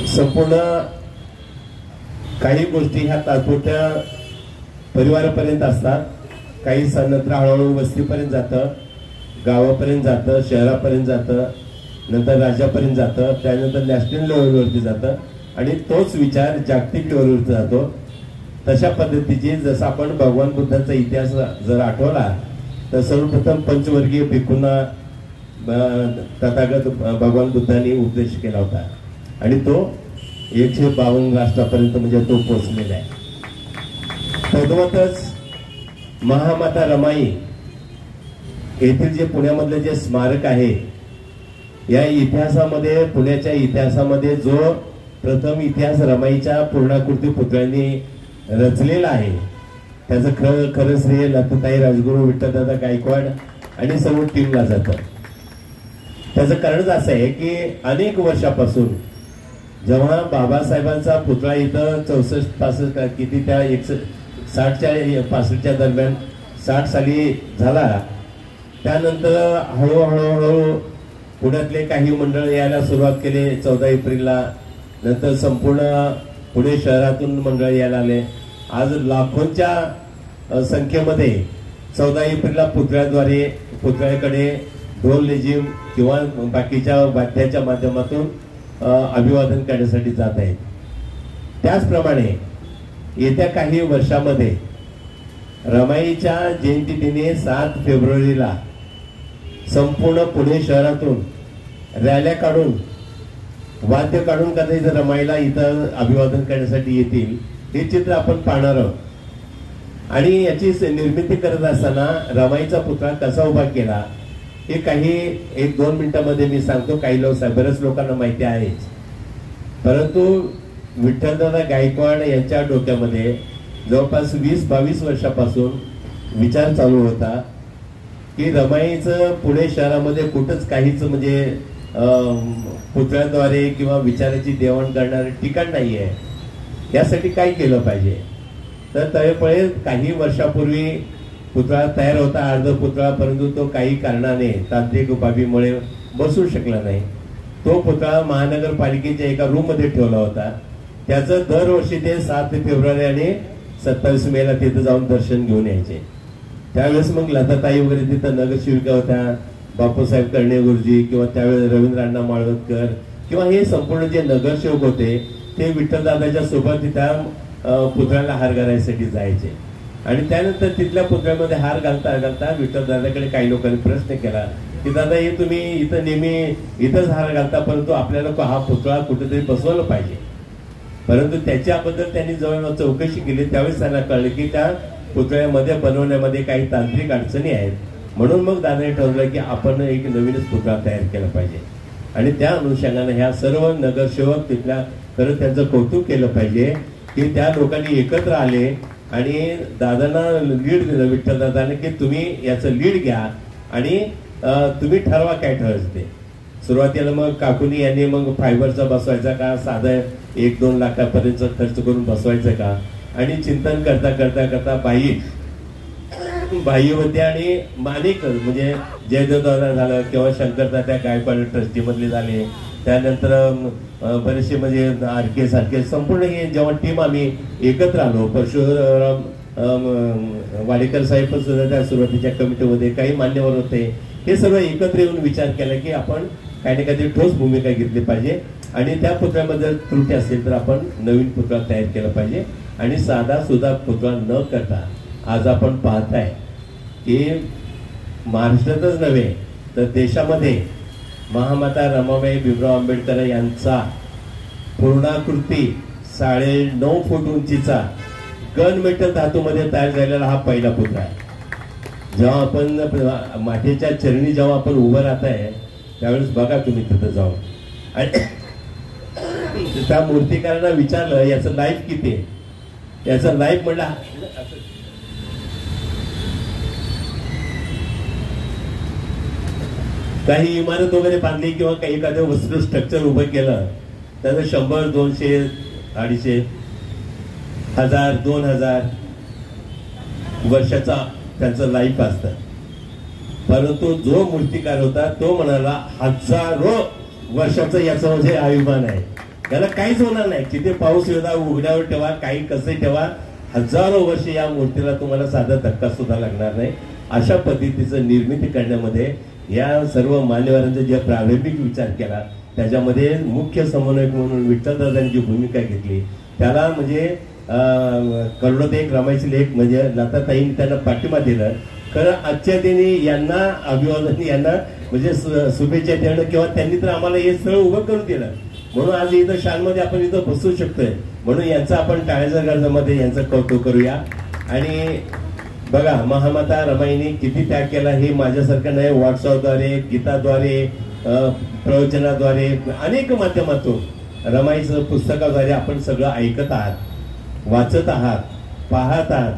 E: संपूर्ण काही गोष्टी ह्या तात्पुरत्या परिवारापर्यंत असतात, काही नंतर हळूहळू वस्तीपर्यंत जातं, गावापर्यंत जातं, शहरापर्यंत जातं, नंतर राज्यापर्यंत जातं, त्यानंतर नॅशनल लेवलवरती जातं आणि तोच विचार जागतिक लेवलवरती जातो.
H: तशा पद्धतीची जसं आपण भगवान बुद्धांचा इतिहास जर आठवला तर सर्वप्रथम पंचवर्गीय भिक्खूंना तथागत भगवान बुद्धांनी उपदेश केला होता आणि तो 152 राष्ट्रापर्यंत म्हणजे तो पोहोचलेला आहे. तद्वतच महामाता रमाई येथील जे पुण्यामधले जे स्मारक आहे या इतिहासामध्ये पुण्याच्या इतिहासामध्ये जो प्रथम इतिहास रमाईच्या पूर्णाकृती पुतळ्यांनी रचलेला आहे त्याचं खरं श्रेय लताताई राजगुरू, विठ्ठलदादा गायकवाड आणि सर्व टीमला जातं. त्याचं कारणच असं आहे की अनेक वर्षापासून जेव्हा बाबासाहेबांचा पुतळा इथं 64-65 किती त्या 60-65 दरम्यान 60 साली झाला त्यानंतर हळूहळू पुण्यातले काही मंडळ यायला सुरुवात केली 14 एप्रिलला. नंतर संपूर्ण पुणे शहरातून मंडळ यायला आले. आज लाखोंच्या संख्येमध्ये 14 एप्रिलला पुतळ्याकडे ढोल लेझिम किंवा बाकीच्या वाद्याच्या माध्यमातून अभिवादन करण्यासाठी जात आहेत. त्याचप्रमाणे येत्या काही वर्षामध्ये रमाईच्या जयंतीदिनी 7 फेब्रुवारीला संपूर्ण पुणे शहरातून रॅल्या काढून वाद्य काढून कदाचित रमाईला इथं अभिवादन करण्यासाठी येतील हे चित्र आपण पाहणार आहोत. आणि याची निर्मिती करत असताना रमाईचा पुतळा कसा उभा केला हे काही 1-2 मिनिटांमध्ये मी सांगतो. काही बऱ्याच लोकांना माहिती आहेच, परंतु विठ्ठलदादा गायकवाड यांच्या डोक्यामध्ये जवळपास 20-22 वर्षापासून विचार चालू होता की रमाईचं पुणे शहरामध्ये कुठंच काहीच म्हणजे पुतळ्याद्वारे किंवा विचाराची देवाण करणारे ठिकाण नाही आहे. यासाठी काय केलं पाहिजे तर तळेपळे काही वर्षापूर्वी पुतळा तयार होता अर्ध पुतळा, परंतु तो काही कारणाने तांत्रिक बाबीमुळे बसू शकला नाही. तो पुतळा महानगरपालिकेच्या एका रूम मध्ये ठेवला होता. त्याचं दरवर्षी ते 7 फेब्रुवारी आणि 27 मेला तिथं जाऊन दर्शन घेऊन यायचे. त्यावेळेस मग लताताई वगैरे तिथं नगरसेविका होत्या, बापूसाहेब कर्णे गुरुजी किंवा त्यावेळेस रवींद्र अण्णा माळवदकर किंवा हे संपूर्ण जे नगरसेवक होते ते विठ्ठलदादाच्या सोबत त्या पुतळ्याला हार घालायसाठी जायचे. आणि त्यानंतर तिथल्या पुतळ्यामध्ये हार घालता घालता विठ्ठलदादाकडे काही लोकांनी प्रश्न केला की दादा हे तुम्ही इथं नेहमी इथंच हार घालता, परंतु आपल्याला हा पुतळा कुठेतरी बसवला पाहिजे. परंतु त्याच्याबद्दल त्यांनी जवळ चौकशी केली. त्यावेळेस त्यांना कळलं की त्या पुतळ्यामध्ये बनवण्यामध्ये काही तांत्रिक अडचणी आहेत. म्हणून मग दादाने ठरवलं की आपण एक नवीनच पुतळा तयार केला पाहिजे. आणि त्या अनुषंगाने ह्या सर्व नगरसेवक तिथल्या खरं त्यांचं कौतुक केलं पाहिजे की त्या लोकांनी एकत्र आले आणि दादांना लीड दिलं विठ्ठलदादाने की तुम्ही याचं लीड घ्या आणि तुम्ही ठरवा काय ठरवायचं ते. सुरुवातीला मग काकुनी यांनी मग फायबरचा बसवायचा का साधा 1-2 लाखापर्यंत खर्च करून बसवायचं का आणि चिंतन करता करता करता बाह्य होते आणि माणिक म्हणजे जयदेवदादा झालं किंवा शंकरदादा गायकवाड ट्रस्टी मधले झाले. त्यानंतर बरेचसे म्हणजे आरके सारखे संपूर्ण हे जेव्हा टीम आम्ही एकत्र आलो. परशुराम वाडेकर साहेब सुद्धा त्या सुरुवातीच्या कमिटीमध्ये काही मान्यवर होते. हे सर्व एकत्र येऊन विचार केला की आपण काही ना काहीतरी ठोस भूमिका घेतली पाहिजे आणि त्या पुतळ्यामध्ये त्रुटी असेल तर आपण नवीन पुतळा तयार केला पाहिजे. आणि साधा सुद्धा पुतळा न करता आज आपण पाहताय की महाराष्ट्रातच नव्हे तर देशामध्ये महामाता रमाबाई भीमराव आंबेडकर यांचा पूर्णाकृती 9.5 फूट उंचीचा गन मेटल धातूमध्ये तयार झालेला हा पहिला पुतळा आहे. जेव्हा आपण मातेच्या चरणी जेव्हा आपण उभं राहत आहे त्यावेळेस बघा तुम्ही तिथं जाऊन. आणि त्या मूर्तिकारांना विचारलं याचं लाईफ किती आहे. याचं लाईफ म्हणलं काही इमारत वगैरे बांधली किंवा काही एखाद्या वस्तू स्ट्रक्चर उभं केलं त्याचं 100, 200, 250, 1000, 2000 वर्षाचा त्यांचं लाईफ असतं. परंतु जो मूर्तिकार होता तो म्हणाला 1000 वर्षाचं याचं म्हणजे अभिमान आहे. त्याला काहीच होणार नाही. तिथे पाऊस येऊ उघड्यावर ठेवा काही कसे ठेवा 1000 वर्ष या मूर्तीला तुम्हाला साधा धक्का सुद्धा लागणार नाही. अशा पद्धतीचं निर्मिती करण्यामध्ये या सर्व मान्यवरांचा जे प्रारंभिक विचार केला त्याच्यामध्ये मुख्य समन्वयक म्हणून विठ्ठलदादांनी जी भूमिका घेतली त्याला म्हणजे करोडोत एक रमायची लेख म्हणजे लताताईंनी त्यांना पाठिंबा दिला. खरं आजच्या दिनी यांना अभिवादन, यांना म्हणजे शुभेच्छा देणं किंवा त्यांनी तर आम्हाला हे स्थळ उभं करून दिलं, म्हणून आज इथं शानमध्ये आपण इथं बसू शकतोय. म्हणून यांचं आपण टाळ्याच्या गरजामध्ये यांचं कौतुक करूया. आणि बघा, महामाता रमाईने किती त्याग केला हे माझ्यासारखं नाही, व्हॉट्सअपद्वारे, गीताद्वारे, प्रवचनाद्वारे, अनेक माध्यमातून रमाईचं पुस्तकाद्वारे आपण सगळं ऐकत आहात, वाचत आहात, पाहत आहात.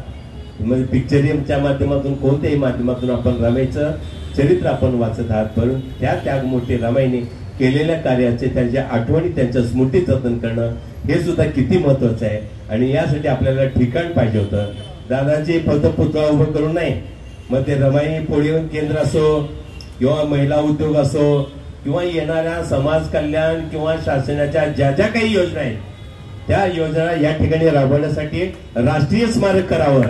H: म्हणजे पिक्चरच्या माध्यमातून, कोणत्याही माध्यमातून आपण रमाईचं चरित्र आपण वाचत आहात. परंतु त्या त्यागमूर्ती रमाईने केलेल्या कार्याचे, त्यांच्या आठवणी, त्यांच्या स्मृती जतन करणं हे सुद्धा किती महत्वाचं आहे. आणि यासाठी आपल्याला ठिकाण पाहिजे होतं. दादाची पदपुतळा उभं करून नाही, मग ते रमाई पोळी केंद्र असो किंवा महिला उद्योग असो किंवा येणाऱ्या समाज कल्याण किंवा शासनाच्या ज्या ज्या काही योजना आहेत त्या योजना या ठिकाणी राबवण्यासाठी राष्ट्रीय स्मारक करावं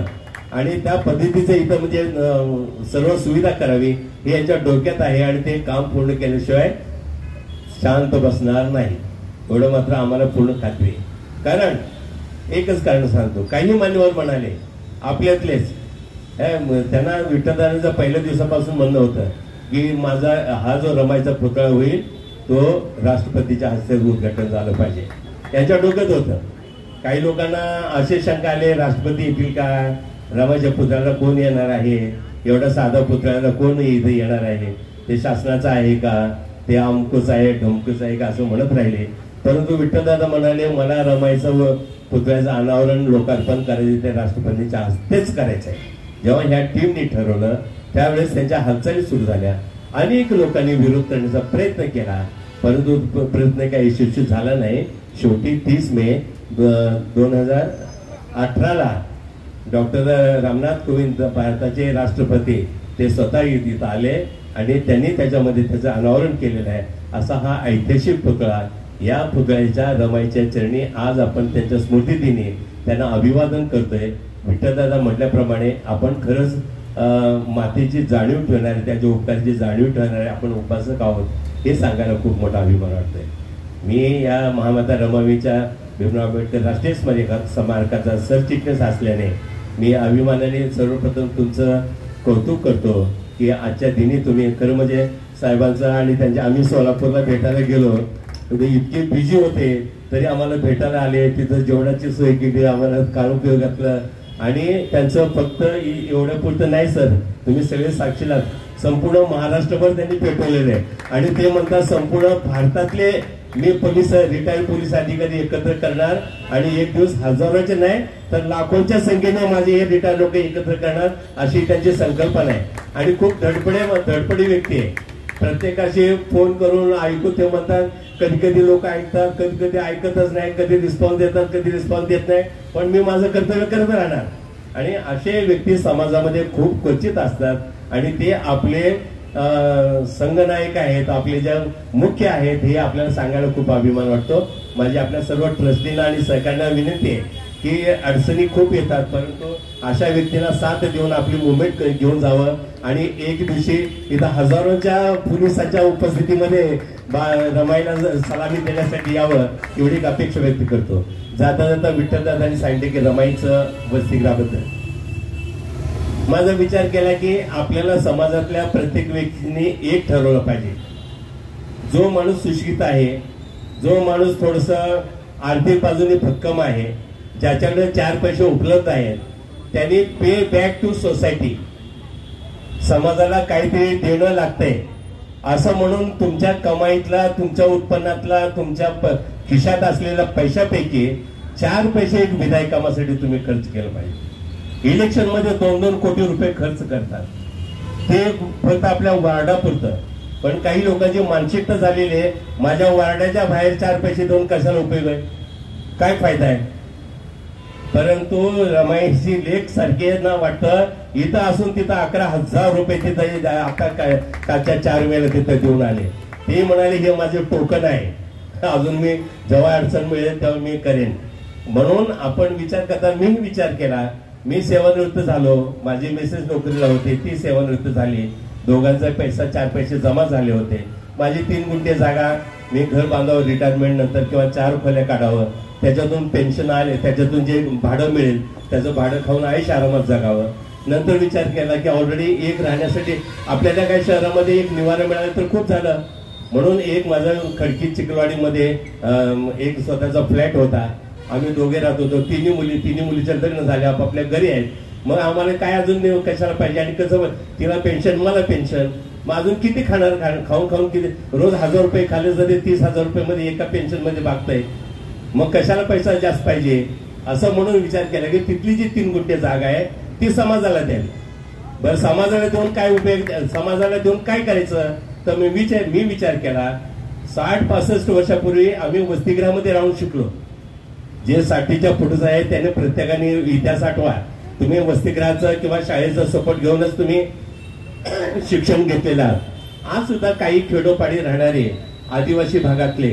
H: आणि त्या पद्धतीचं इथं म्हणजे सर्व सुविधा करावी हे यांच्या डोक्यात आहे. आणि ते काम पूर्ण केल्याशिवाय शांत बसणार नाही, एवढं मात्र आम्हाला पूर्ण खात्री आहे. कारण एकच कारण सांगतो, काही मान्यवर म्हणाले आपल्यातलेच, त्यांना विठ्ठलदारांचं पहिल्या दिवसापासून म्हणणं होतं की माझा हा जो रमाईचा पुतळा होईल तो राष्ट्रपतीच्या हस्ते उद्घाटन झालं पाहिजे. त्यांच्या डोक्यात होतं. काही लोकांना असे शंका आले, राष्ट्रपती येतील का, रमाईच्या पुतळ्याला कोण येणार आहे, एवढा साधा पुतळ्याला कोण इथे येणार आहे, ते शासनाचं आहे का, ते अमकुच आहे ढमकुच आहे का, असं म्हणत राहिले. परंतु विठ्ठलदादा म्हणाले मला रमाईचं पुतळ्याचं अनावरण लोकार्पण करायचे ते राष्ट्रपतींच्या हस्तेच करायचं आहे. जेव्हा ह्या टीमने ठरवलं त्यावेळेस त्यांच्या हालचाली सुरू झाल्या. अनेक लोकांनी विरोध करण्याचा प्रयत्न केला, परंतु प्रयत्न काही यशस्वी झाला नाही. शेवटी 30 मे 2018 डॉक्टर रामनाथ कोविंद भारताचे राष्ट्रपती ते स्वतः इथं आले आणि त्यांनी त्याच्यामध्ये त्याचं अनावरण केलेलं आहे. असा हा ऐतिहासिक पुतळा, या पुतळ्याच्या रमाईच्या चरणी आज आपण त्यांच्या स्मृतिदिनी त्यांना अभिवादन करतोय. विठ्ठलदादा म्हटल्याप्रमाणे आपण खरंच मातेची जाणीव ठेवणारे, त्याच्या उपकाराची जाणीव ठेवणारे आपण उपासक आहोत हे सांगायला खूप मोठा अभिमान वाटतोय. मी या महामाता रमाईच्या भीमराव आंबेडकर राष्ट्रीय स्मारकाचा सरचिटणीस असल्याने मी अभिमानाने सर्वप्रथम तुमचं कौतुक करतो की आजच्या दिनी तुम्ही खरं म्हणजे साहेबांचा आणि त्यांच्या, आम्ही सोलापूरला भेटायला गेलो, इतके बिझी होते तरी आम्हाला भेटायला आले, तिथं जेवणाची सोय केली, आम्हाला कारुपयोग घातलं. आणि त्यांचं फक्त एवढ्या पुरतं नाही सर, तुम्ही सगळे साक्षीलात, संपूर्ण महाराष्ट्रभर त्यांनी पेटवलेले आहे. आणि ते म्हणतात संपूर्ण भारतातले मी पोलीस, रिटायर्ड पोलीस अधिकारी एकत्र करणार आणि एक दिवस हजारोचे नाही तर लाखोंच्या संख्येने माझे हे रिटायर्ड लोक एकत्र करणार, अशी त्यांची संकल्पना आहे. आणि खूप धडपडी व्यक्ती आहे. प्रत्येकाशी फोन करून ऐकू ते म्हणतात, कधी कधी लोक ऐकतात, कधी कधी ऐकतच नाही, कधी रिस्पॉन्स देतात, कधी रिस्पॉन्स देत नाही, पण मी माझं कर्तव्य करत राहणार. आणि असे व्यक्ती समाजामध्ये खूप क्वचित असतात आणि ते आपले संघनायक आहेत, आपले जे मुख्य आहेत हे आपल्याला सांगायला खूप अभिमान वाटतो. माझी आपल्या सर्व ट्रस्टींना आणि सहकार्यांना विनंती आहे की अडचणी खूप येतात, परंतु अशा व्यक्तीला साथ देऊन आपली मुवमेंट घेऊन जावं आणि एक दिवशी इथं हजारोच्या पोलिसांच्या उपस्थितीमध्ये रमाईला सलामी देण्यासाठी यावं एवढी अपेक्षा व्यक्त करतो. जाता जाता विठ्ठलदादांनी सांगितले की रमाईचं वसतिगृहाबद्दल माझा विचार केला की आपल्याला समाजातल्या प्रत्येक व्यक्तीने एक ठरवलं पाहिजे. जो माणूस सुशिक्षित आहे, जो माणूस थोडस आर्थिक बाजूने भक्कम आहे, ज्याच्याकडे 4 पैसे उपलब्ध आहेत, त्यांनी पे बॅक टू सोसायटी, समाजाला काहीतरी देणं लागतंय असं म्हणून तुमच्या कमाईतला, तुमच्या उत्पन्नातला, तुमच्या खिशात असलेल्या पैशापैकी 4 पैसे एक विधायक कामासाठी तुम्ही खर्च केलं पाहिजे. इलेक्शन मध्ये 2-2 कोटी रुपये खर्च करतात, ते फक्त आपल्या वार्डापुरतं. पण काही लोकांची मानसिकता झालेली आहे, माझ्या वार्डाच्या बाहेर 4 पैसे देऊन कशाला उपयोग आहे, काय फायदा आहे. परंतु रमाईची लेख सारखे ना वाटतं, इथं असून तिथं 11,000 रुपये तिथं आता कालच्या 4 वेळेला तिथं देऊन आले. ते म्हणाले हे माझे टोकन आहे, अजून मी जेव्हा अडचण मिळेल तेव्हा मी करेन. म्हणून आपण विचार करता, मी विचार केला, मी सेवानिवृत्त झालो, माझी मिसेस नोकरीला होती, ती सेवानिवृत्त झाली, दोघांचा पैसा 4 पैसे जमा झाले होते. माझी 3 गुंठे जागा, मी घर बांधावं रिटायरमेंट नंतर किंवा 4 खोल्या काढावं त्याच्यातून पेन्शन आले, त्याच्यातून जे भाडं मिळेल त्याचं भाडं खाऊन आयुष्य आरामात जगावं. नंतर विचार केला की ऑलरेडी एक राहण्यासाठी आपल्याला काही शहरामध्ये एक निवारा मिळालं तर खूप झालं. म्हणून एक माझा खडकी चिखलवाडीमध्ये एक स्वतःचा फ्लॅट होता. आम्ही दोघे राहत होतो. तिन्ही मुलीच्या लग्न झाले, आपापल्या घरी आहेत. मग आम्हाला काय अजून कशाला पाहिजे आणि कसं तिला पेन्शन मला पेन्शन, मग अजून किती खाणार, खाऊन किती रोज 1000 रुपये खाल्ले जाते, 30,000 रुपये मध्ये एका पेन्शन मध्ये भागताय. मग कशाला पैसा जास्त पाहिजे असं म्हणून विचार केला की तिथली जी 3 गुंठे जागा आहे ती समाजाला द्यावी. बरं समाजाला देऊन काय उपयोग, समाजाला देऊन काय करायचं, तर मी विचार केला 60-65 वर्षापूर्वी आम्ही वसतिगृहामध्ये राहून शिकलो. जे 60च्या पुढचं आहे त्याने प्रत्येकाने इतिहास आठवा. तुम्ही वसतिगृहाचं किंवा शाळेचा सपोर्ट घेऊनच तुम्ही शिक्षण घेतलेलं आहात. आज सुद्धा काही खेडोपाडी राहणारे आदिवासी भागातले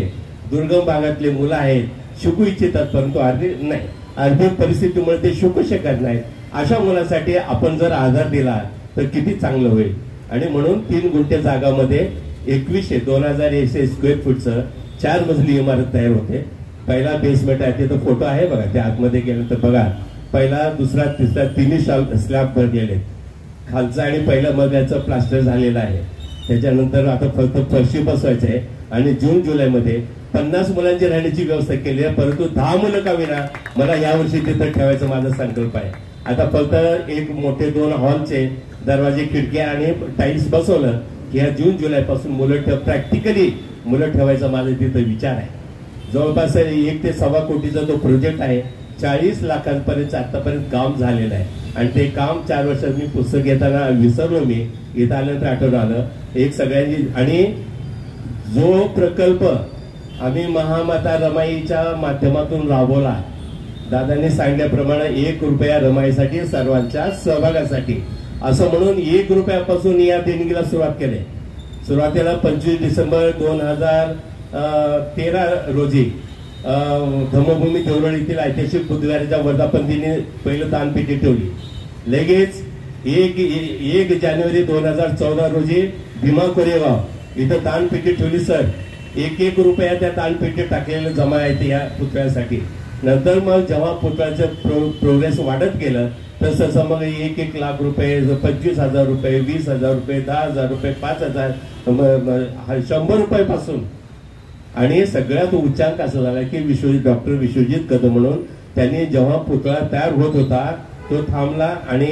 H: दुर्गम भागातले मुलं आहेत, शिकू इच्छितात परंतु आर्थिक परिस्थितीमुळे ते शिकू शकत नाहीत. अशा मुलासाठी आपण जर आधार दिला तर किती चांगलं होईल. आणि म्हणून 3 गुंठे जागामध्ये 2100 स्क्वेअर फूटचं 4 मजली इमारत तयार होते. पहिला बेसमेंट आहे, तिथं फोटो आहे बघा, ते आतमध्ये गेलं तर बघा. पहिला, दुसरा, तिसरा तिन्ही स्लॅब भरलेले. खालचा आणि पहिल्या मजल्याचं प्लास्टर झालेलं आहे. त्याच्यानंतर आता फक्त फरशी बसवायचं आहे. आणि जून-जुलैमध्ये 50 मुलांची राहण्याची व्यवस्था केली आहे. परंतु 10 मुलं का विना मला यावर्षी तिथं ठेवायचा माझा संकल्प आहे. आता फक्त एक मोठे 2 हॉलचे दरवाजे, खिडक्या आणि टाईल्स बसवलं की ह्या जून-जुलै पासून प्रॅक्टिकली मुलं ठेवायचा माझा तिथं विचार आहे. जवळपास 1 ते 1.25 कोटीचा तो प्रोजेक्ट आहे. 40 लाखांपर्यंत आतापर्यंत काम झालेलं आहे. आणि ते काम 4 वर्षात मी पुस्तक घेताना विसरलो. मी इथं आल्यानंतर आठवण आलं एक सगळ्यांनी. आणि जो प्रकल्प आम्ही महामाता रमाईच्या माध्यमातून राबवला, दादांनी सांगितल्याप्रमाणे 1 रुपया रमाईसाठी, सर्वांच्या सहभागासाठी असं म्हणून 1 रुपयापासून या देणगीला सुरुवात केली. सुरुवातीला 25 डिसेंबर 2013 रोजी धम्मभूमी देवळी येथील ऐतिहासिक बुधवाराच्या वर्धापनदिनी पहिलं दानपेटी ठेवली. लगेच 1 जानेवारी 2014 रोजी भीमा कोरेगाव इथं दानपेटी ठेवली. सर 1 रुपया त्या दानपेटीत टाकलेलं जमा आहे या पुतळ्यासाठी. नंतर मग जेव्हा पुतळ्याचं प्रोग्रेस वाढत गेलं तसं मग 1 लाख रुपये, 25,000 रुपये, 20,000 रुपये, 10,000 रुपये, 5,000, 100 रुपयापासून. आणि सगळ्यात उच्चांक असं झाला की डॉक्टर विश्वजित कदम म्हणून त्यांनी जेव्हा पुतळा तयार होत होता तो थांबला आणि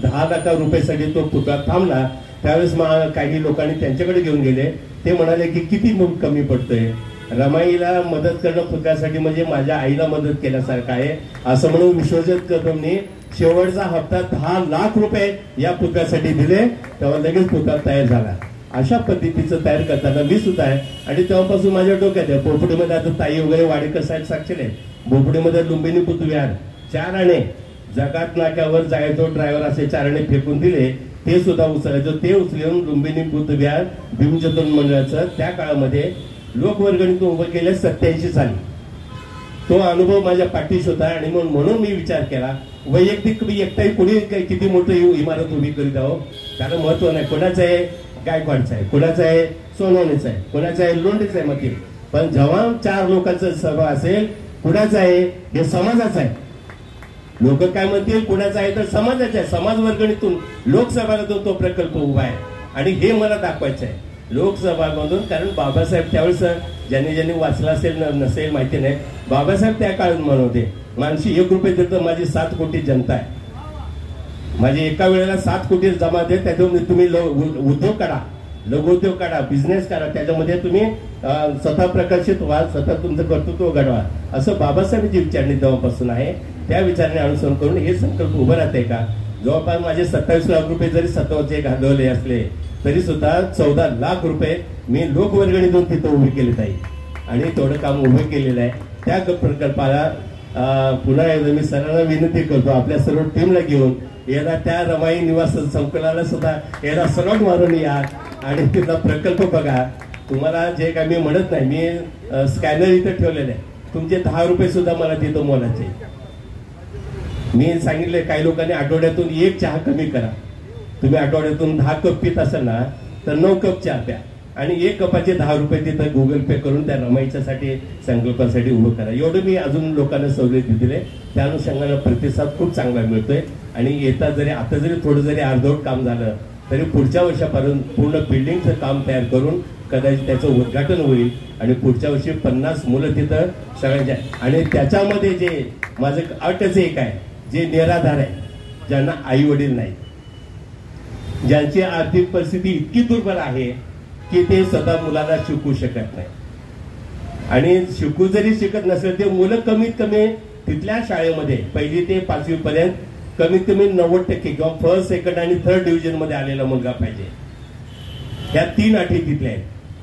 H: 10 लाख रुपयासाठी तो पुतळा थांबला. त्यावेळेस काही लोकांनी त्यांच्याकडे घेऊन गेले. ते म्हणाले की किती कमी पडतंय, रमाईला मदत करणं पुतळ्यासाठी म्हणजे माझ्या आईला मदत केल्यासारखं आहे असं म्हणून विश्वजित कदमने शेवटचा हप्ता 10 लाख रुपये या पुतळ्यासाठी दिले. तेव्हा लगेच पुतळा तयार झाला. अशा पद्धतीचं तयार करताना मी सुद्धा आहे. आणि तेव्हापासून माझ्या डोक्यात आहे. बोपडीमध्ये आता ताई वगैरे वाडेकर साहेब साक्षीले आहे. बोपडीमध्ये लुंबिनी बुद्धविहार 4 आणे जगात नाक्यावर जायचो ड्रायव्हर असे 4 आणे फेकून दिले, ते सुद्धा उचलायचं. ते उचलून लुंबिनी बुद्धविहार भीमजतन मंडळाचं त्या काळामध्ये लोकवर्गणीतून उभं केलं 87 साली. तो अनुभव माझ्या पाठीशी होता. आणि म्हणून मी विचार केला वैयक्तिक मी एकटाही कोणी किती मोठी इमारत उभी करीत आहो त्याला महत्व नाही. कोणाचं आहे गायकवाडचं आहे, कोणाचं आहे सोनवणेचं आहे, कोणाचं आहे लोंढेचं आहे मतील. पण जेव्हा 4 लोकांचा सभा असेल कुणाचं आहे हे समाजाचं आहे. लोक काय म्हणतील कुणाचं आहे तर समाजाचं आहे. समाज वर्गणीतून लोकसभातून तो प्रकल्प उभा आहे. आणि हे मला दाखवायचं आहे लोकसभामधून. कारण बाबासाहेब त्यावेळेस ज्यांनी वाचलं असेल नसेल माहिती नाही, बाबासाहेब त्या काळात म्हणत होते माणशी 1 रुपये देतं माझी 7 कोटी जनता आहे. माझी एका वेळेला 7 कोटी जमा दे, त्याच्यामध्ये तुम्ही उद्योग काढा, लघुउद्योग काढा, बिझनेस करा, त्याच्यामध्ये तुम्ही स्वतः प्रकाशित व्हा, स्वतः तुमचं कर्तृत्व घडवा असं बाबासाहेबांची विचारणी तेव्हापासून आहे. त्या विचाराने अनुसरण करून हे संकल्प उभं राहते का. जवळपास माझे 27 लाख रुपये जरी स्वतःचे घालवले असले तरी सुद्धा 14 लाख रुपये मी लोकवर्गणीतून तिथं उभे केले आहे. आणि तेवढं काम उभं केलेलं आहे. त्या प्रकल्पाला पुन्हा एकदा मी सरांना विनंती करतो आपल्या सर्व टीमला घेऊन याला त्या रमाई निवास संकुलाला सुद्धा याला सर्वात मारून या आणि तिथला प्रकल्प बघा. तुम्हाला जे काय मी म्हणत नाही, मी स्कॅनर इथं ठेवलेलं आहे. तुमचे 10 रुपये सुद्धा मला तिथं मोलाचे. मी सांगितले काही लोकांनी आठवड्यातून 1 चहा कमी करा. तुम्ही आठवड्यातून 10 कप पित असाल ना तर 9 कप चहा प्या. आणि 1 कपाचे 10 रुपये तिथं गुगल पे करून त्या रमाईच्यासाठी संकल्पासाठी उभं करा. एवढं मी अजून लोकांना सवलती दिले. त्या अनुषंगाने प्रतिसाद खूप चांगला मिळतोय. आणि येता जरी आता जरी थोडं जरी अर्धवट काम झालं तरी पुढच्या वर्षापर्यंत पूर्ण बिल्डिंगचं काम तयार करून कदाचित त्याचं उद्घाटन होईल आणि पुढच्या वर्षी 50 मुलं तिथं सगळ्यांच्या. आणि त्याच्यामध्ये जे माझं अटच एक आहे, जे निराधार आहे, ज्यांना आई वडील नाही, ज्यांची आर्थिक परिस्थिती इतकी दुर्बल आहे की ते स्वतः मुलाला शिकवू शकत नाही. आणि शिकू जरी शिकत नसेल ते मुलं कमीत कमी तिथल्या शाळेमध्ये 1ली ते 5वी पर्यंत कमीत कमी 90% किंवा फर्स्ट, सेकंड आणि थर्ड डिव्हिजन मध्ये आलेला मुलगा पाहिजे. ह्या 3 अटी तिथल्या आहेत.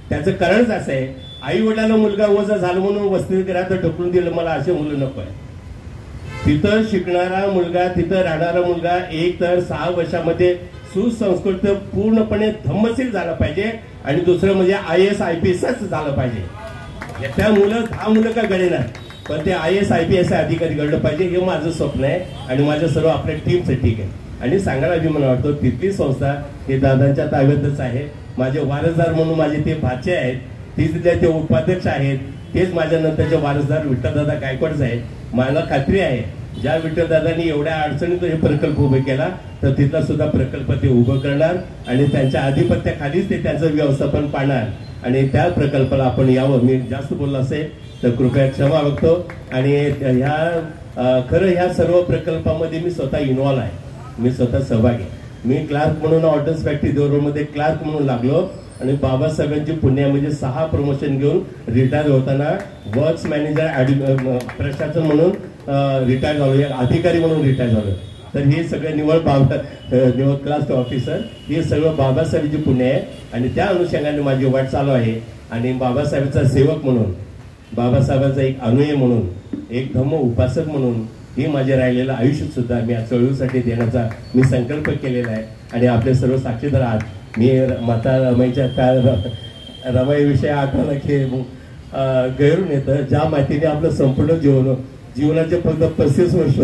H: त्याचं कारणच असं आहे, आई वडिलांना मुलगा वजा झालं म्हणून वसतिगृहात ढकलून दिलं, मला असे मुलं नको आहे. तिथं शिकणारा मुलगा, तिथं राहणारा मुलगा एक तर 6 वर्षामध्ये सुसंस्कृत पूर्णपणे धम्मशील झाला पाहिजे. आणि दुसरं म्हणजे IAS IPSच झालं पाहिजे. त्या मुलं 10 मुलं का घडेना, पण ते IAS IPS अधिकारी घडलं पाहिजे. हे माझं स्वप्न आहे आणि माझ्या सर्व आपल्या टीमचं ठीक आहे. आणि सांगायला अभिमान वाटतो, तिथली संस्था हे दादांच्या ताब्यातच आहे. माझे वारसदार म्हणून माझे ते भाचे आहेत, तिथले ते उपाध्यक्ष आहेत, तेच माझ्या नंतरचे वारसदार विठ्ठलदादा गायकवाडच आहेत. मला खात्री आहे ज्या विठ्ठलदादांनी एवढ्या अडचणीत हे प्रकल्प उभे केला तर तिथला सुद्धा प्रकल्प ते उभं करणार आणि त्यांच्या आधिपत्याखालीच ते त्याचं व्यवस्थापन पाहणार आणि त्या प्रकल्पाला आपण यावं. मी जास्त बोललो असेल तर कृपया क्षमा मागतो. आणि ह्या खरं ह्या सर्व प्रकल्पामध्ये मी स्वतः इन्व्हॉल्व आहे, मी स्वतः सहभागी. मी क्लार्क म्हणून ऑर्डन्स फॅक्टरी देवरूमध्ये क्लार्क म्हणून लागलो आणि बाबासाहेबांची पुण्या म्हणजे 6 प्रमोशन घेऊन रिटायर होताना वर्क्स मॅनेजर प्रशासन म्हणून रिटायर झालो, अधिकारी म्हणून रिटायर झालो. तर हे सगळं निवड क्लास ऑफिसर हे सगळं बाबासाहेबांची पुण्य आहे. आणि त्या अनुषंगाने माझी वाट चालू आहे. आणि बाबासाहेबांचा सेवक म्हणून, बाबासाहेबांचा एक अनुयायी म्हणून, एक धम्म उपासक म्हणून हे माझे राहिलेलं आयुष्य सुद्धा मी या चळवळीसाठी देण्याचा मी संकल्प केलेला आहे. आणि आपले सर्व साक्षीदार आहात. मी माता रमाईच्या त्या रमाईविषयी आठवलं की गैरून येतं, ज्या माहितीने आपलं संपूर्ण जीवनाचे फक्त 35 वर्ष,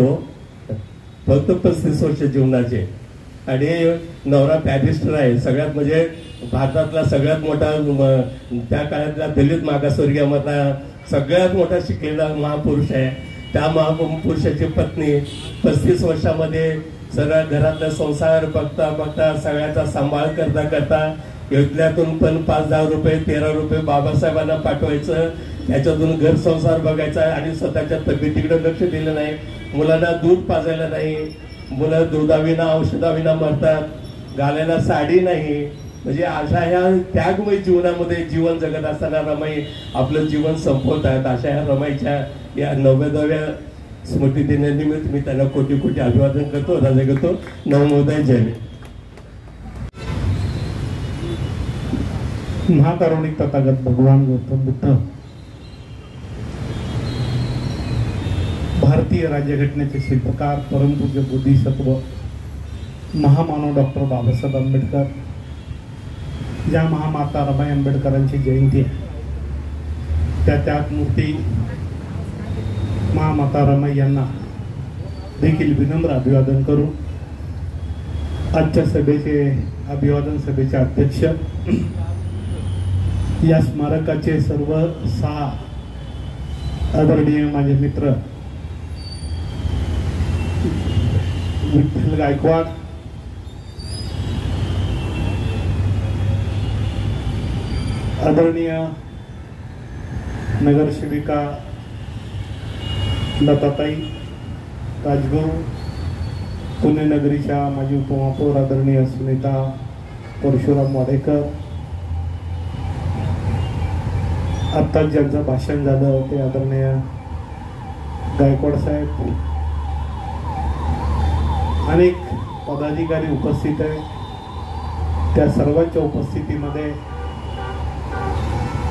H: फक्त 35 वर्ष जीवनाचे. आणि नवरा पॅरिस्टर आहे, सगळ्यात म्हणजे भारतातला सगळ्यात मोठा त्या काळातला दलित मागासवर्गीय मधला सगळ्यात मोठा शिकलेला महापुरुष आहे. त्या महापुरुषाची पत्नी 35 वर्षामध्ये सगळ्या घरातला संसार बघता बघता सगळ्याचा सांभाळ करता करता योजल्यातून पण 5-10 रुपये 13 रुपये बाबासाहेबांना पाठवायचं, त्याच्यातून घर संसार बघायचा आणि स्वतःच्या तब्येतीकडे लक्ष दिलं नाही. मुलांना दूध पाजायला नाही, मुलं दुधाविना औषधाविना मरतात, घालायला साडी नाही. म्हणजे अशा ह्या त्यागमय जीवनामध्ये जीवन जगत असताना रमाई आपलं जीवन संपवतात. अशा ह्या रमाईच्या या 90व्या स्मृती दिनानिमित्त मी त्यांना कोटी कोटी अभिवादन करतो, राजा करतो. नवोदय जय.
B: महाकारुणिक तथागत भगवान गौतम बुद्ध भारतीय राज्यघटनेचे शिल्पकार, परमपूज्य बोधिसत्व महामानव डॉक्टर बाबासाहेब आंबेडकर, ज्या महामाता रमाई आंबेडकरांची जयंती आहे त्या त्यागमूर्ती महामाता रमाई यांना देखील विनम्र अभिवादन करू. आजच्या सभेचे अभिवादन सभेचे अध्यक्ष, या स्मारकाचे सर्व 6 आदरणीय माझे मित्र विठ्ठल गायकवाड, आदरणीय नगरसेविका लताताई राजगुरू, पुणे नगरीच्या माजी उपमहापौर आदरणीय सुनीता परशुराम वाडेकर, आत्ताच ज्यांचं भाषण झालं ते आदरणीय गायकवाड साहेब, अनेक पदाधिकारी उपस्थित आहेत. त्या सर्वांच्या उपस्थितीमध्ये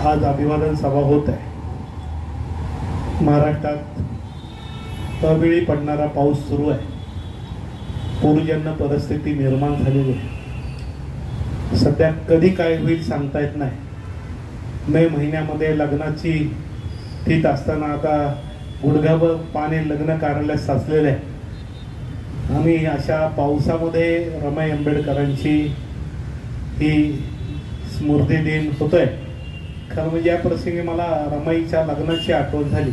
B: आज अभिवादन सभा होत आहे. महाराष्ट्रात अवेळी पडणारा पाऊस सुरू आहे. पूरजन्य परिस्थिती निर्माण झालेली आहे. सध्या कधी काय होईल सांगता येत नाही. मे महिन्यामध्ये लग्नाची तीत असताना आता गुडघाभर पाणी लग्न कार्यालयात साचलेलं आहे. आणि अशा पावसामध्ये रमाई आंबेडकरांची ही स्मृती दिन होतोय. खरं म्हणजे या प्रसंगी मला रमाईच्या लग्नाची आठवण झाली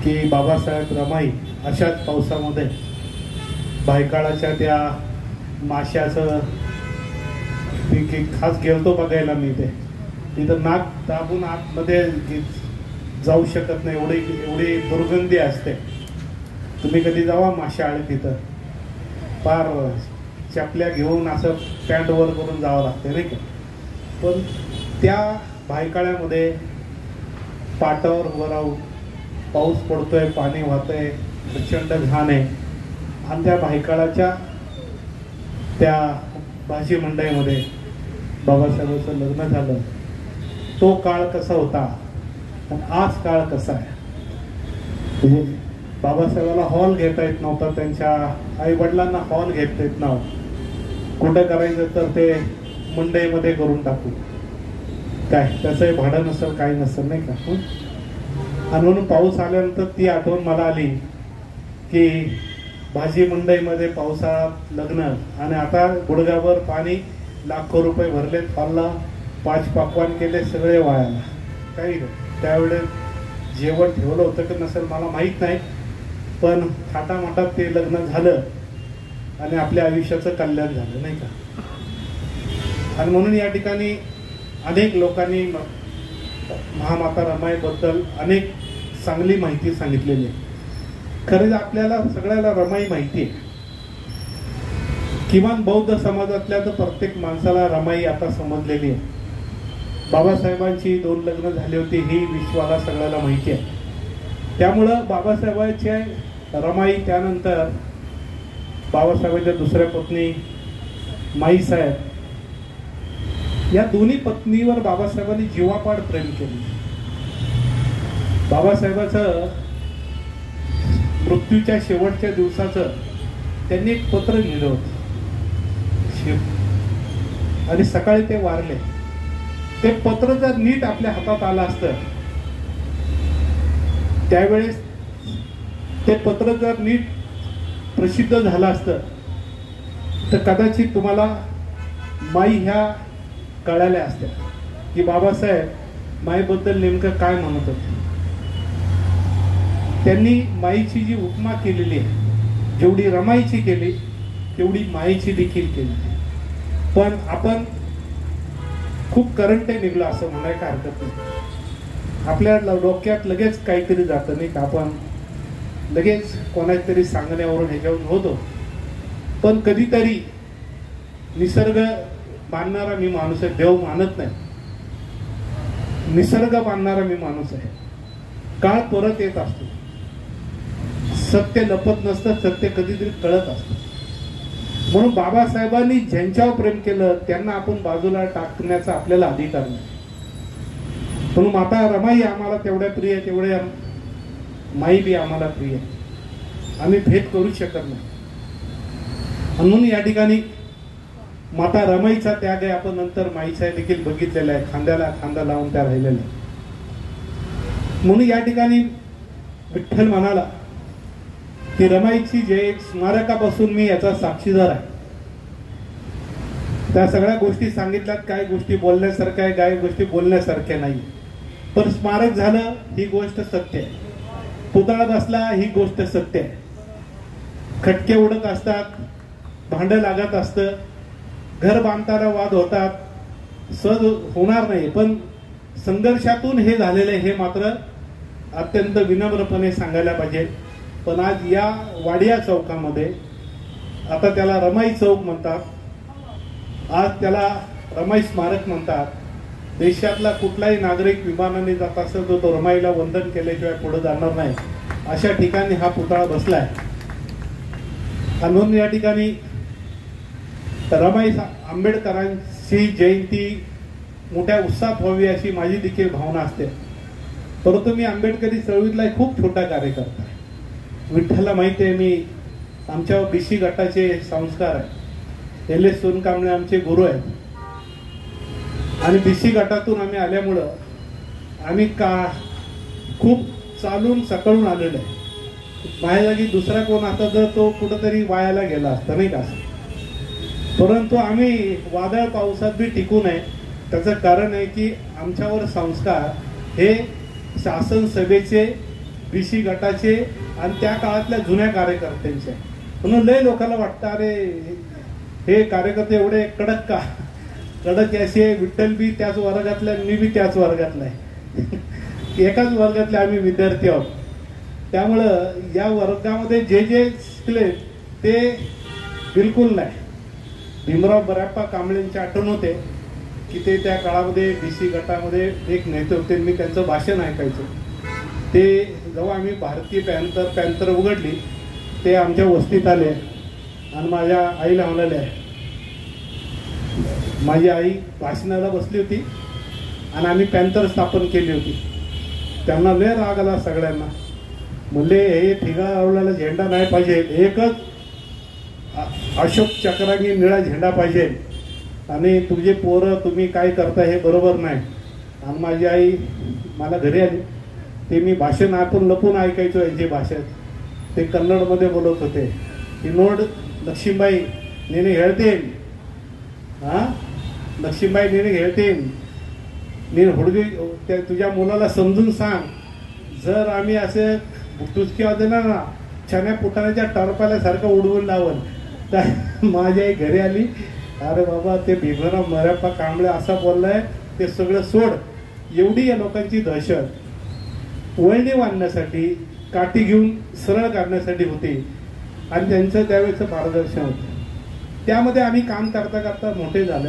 B: की बाबासाहेब रमाई अशाच पावसामध्ये भायकाळाच्या त्या माश्याचं खास गेलतो बघायला मी. तिथं नाक दाबून आतमध्ये जाऊ शकत नाही, एवढी दुर्गंधी असते. तुम्ही कधी जावा माशा आळे तिथं, पार चपल्या घेऊन असं पॅन्ट वर करून जावं लागते नाही का. पण त्या भायकाळ्यामध्ये पाटावर उभं राहून पाऊस पडतोय, पाणी वाहतंय, प्रचंड घाण आहे, आणि त्या भायकाळाच्या त्या भाजी मंडईमध्ये बाबासाहेबांचं लग्न झालं. तो काळ कसा होता आणि आज काळ कसा आहे. म्हणजे बाबासाहेबाला हॉल घेता येत नव्हता, त्यांच्या आई वडिलांना हॉल घेता येत नव्हता. कुठं करायचं तर ते मंडईमध्ये करून टाकू, काय त्याचंही भाडं नसेल, काही नसेल नाही का. आणि म्हणून पाऊस आल्यानंतर ती आठवण मला आली की भाजी मंडईमध्ये पावसाळ्यात लग्न, आणि आता गुडघ्यावर पाणी, लाखो रुपये भरलेत हॉलला, 5 पक्वान केले, सगळे वायाला. काही नाही, त्यावेळेस जेवण ठेवलं होतं की नसेल मला माहीत नाही, पण थाटामाटात ते लग्न झालं आणि आपल्या आयुष्याचं कल्याण झालं नाही का. आणि म्हणून या ठिकाणी अनेक लोकांनी महामाता रमाईबद्दल अनेक चांगली माहिती सांगितलेली आहे. खरंच आपल्याला सगळ्याला रमाई माहिती आहे, किमान बौद्ध समाजातल्या तर प्रत्येक माणसाला रमाई आता समजलेली आहे. बाबासाहेबांची 2 लग्न झाली होती ही विश्वाला सगळ्याला माहिती आहे. त्यामुळं बाबासाहेबांचे रमाई, त्यानंतर बाबासाहेबांच्या दुसऱ्या पत्नी माईसाहेब, या दोन्ही पत्नीवर बाबासाहेबांनी जीवापाड प्रेम केले. बाबासाहेबाचं मृत्यूच्या शेवटच्या दिवसाचं त्यांनी एक पत्र लिहिलं होतं आणि सकाळी ते वारले. ते पत्र जर नीट आपल्या हातात आलं असतं, त्यावेळेस ते पत्र जर नीट प्रसिद्ध झालं असतं तर कदाचित तुम्हाला माई ह्या कळाल्या असत्या की बाबासाहेब माईबद्दल नेमकं काय म्हणत होते. त्यांनी माईची जी उपमा केलेली आहे, जेवढी रमाईची केली तेवढी माईची देखील केली. पण आपण खूप करंटे निघलो असं म्हणायला हरकत नाही. आपल्या डोक्यात लगेच काहीतरी जातं नाही का, आपण लगेच कोणाच्या तरी सांगण्यावरून ह्याच्यावरून होतो. पण कधीतरी निसर्ग मानणारा मी माणूस आहे, देव मानत नाही, निसर्ग मानणारा मी माणूस आहे. काळ परत येत असतो, सत्य लपत नसतं, सत्य कधीतरी कळत असतं. म्हणून बाबासाहेबांनी ज्यांच्यावर प्रेम केलं त्यांना आपण बाजूला टाकण्याचा आपल्याला अधिकार नाही. म्हणून माता रमाई आम्हाला तेवढ्या प्रिय आहे, तेवढ्या माई बी आम्हाला प्रिय आहे. आम्ही भेद करू शकत नाही. म्हणून या ठिकाणी माता रमाईचा त्याग आहे. आपण नंतर माईचा देखील बघितलेला आहे, खांद्याला खांदा लावून त्या राहिलेल्या. म्हणून या ठिकाणी विठ्ठल म्हणाला की रमाईची जे स्मारकापासून मी याचा साक्षीदार आहे. त्या सगळ्या गोष्टी सांगितल्यात, काही गोष्टी बोलण्यासारख्या आहे, काही गोष्टी बोलण्यासारख्या नाही. पण स्मारक झालं ही गोष्ट सत्य आहे, पुतळा बसला ही गोष्ट सत्य आहे. खटके उडत असतात, भांडं लागत असतं, घर बांधताना वाद होतात, सहज होणार नाही. पण संघर्षातून हे झालेले हे मात्र अत्यंत विनम्रपणे सांगायला पाहिजे. पण आज या वाडिया चौकामध्ये, आता त्याला रमाई चौक म्हणतात, आज त्याला रमाई स्मारक म्हणतात. देशातला कुठलाही नागरिक विमानाने जात असेल तर तो रमाईला वंदन केल्याशिवाय पुढे जाणार नाही, अशा ठिकाणी हा पुतळा बसलाय. म्हणून या ठिकाणी रमाई आंबेडकरांची जयंती मोठ्या उत्साहात व्हावी अशी माझी देखील भावना असते. परंतु मी आंबेडकरी चळवळीतला खूप छोटा कार्यकर्ता आहे. विठ्ठलला माहिती आहे, मी आमच्या बीसी गटाचे संस्कार आहे. LS सोनकांबळे आमचे गुरु आहेत. आणि बीसी गटातून आम्ही आल्यामुळं आम्ही खूप चालून सकाळून आलेलो आहे. माझ्या जागी दुसरा कोण असता तर तो कुठंतरी वायाला गेला असता नाही का. परंतु आम्ही वादळ पावसात बी टिकू नये त्याचं कारण आहे की आमच्यावर संस्कार हे शासन सभेचे, BC गटाचे आणि त्या काळातल्या जुन्या कार्यकर्त्यांचे. म्हणून लय लोकांना वाटतं अरे हे कार्यकर्ते एवढे कडक का? कडक असे विठ्ठल बी त्याच वर्गातला, मी बी त्याच वर्गातला आहे. एकाच वर्गातले आम्ही विद्यार्थी आहोत. त्यामुळं या वर्गामध्ये जे जे शिकले ते बिलकुल नाही. भीमराव बराप्पा कांबळेंची आठवण होते की ते त्या काळामध्ये BC गटामध्ये एक नेते होते. मी त्यांचं भाषण ऐकायचो. ते जेव्हा आम्ही भारतीय पॅन्थर उघडली ते आमच्या वस्तीत आले आणि माझ्या आईला म्हणाले, माझी आई भाषणाला बसली होती आणि आम्ही पॅन्थर स्थापन केली होती. त्यांना लय राग आला सगळ्यांना. म्हणले हे ठिगळा लावलेला झेंडा नाही पाहिजे, एकच अशोक चक्रांनी निळा झेंडा पाहिजे आणि तुझे पोरं तुम्ही काय करता हे बरोबर नाही. आणि माझी आई मला घरी आली. ते मी भाषण आपण लपून ऐकायचो यांची भाषा. ते कन्नडमध्ये बोलत होते की नोड लक्ष्मीबाई नेने ಹೇಳ್ತೇನೆ, लक्ष्मीबाई नेने ಹೇಳ್ತೇನೆ, मी हुडगी तुझ्या मुलाला समजून सांग, जर आम्ही असे टुचकी होते ना छान्या पुटाण्याच्या टरपाल्यासारखं उडवून लावल. तर माझी आई घरी आली. अरे बाबा ते भीमराव बराप्पा कांबळे असा बोललाय, ते सगळं सोड. एवढी या लोकांची दहशत वळणी बांधण्यासाठी, काठी घेऊन सरळ काढण्यासाठी होती आणि त्यांचं त्यावेळेचं मार्गदर्शन होतं. त्यामध्ये आम्ही काम करता करता मोठे झाले.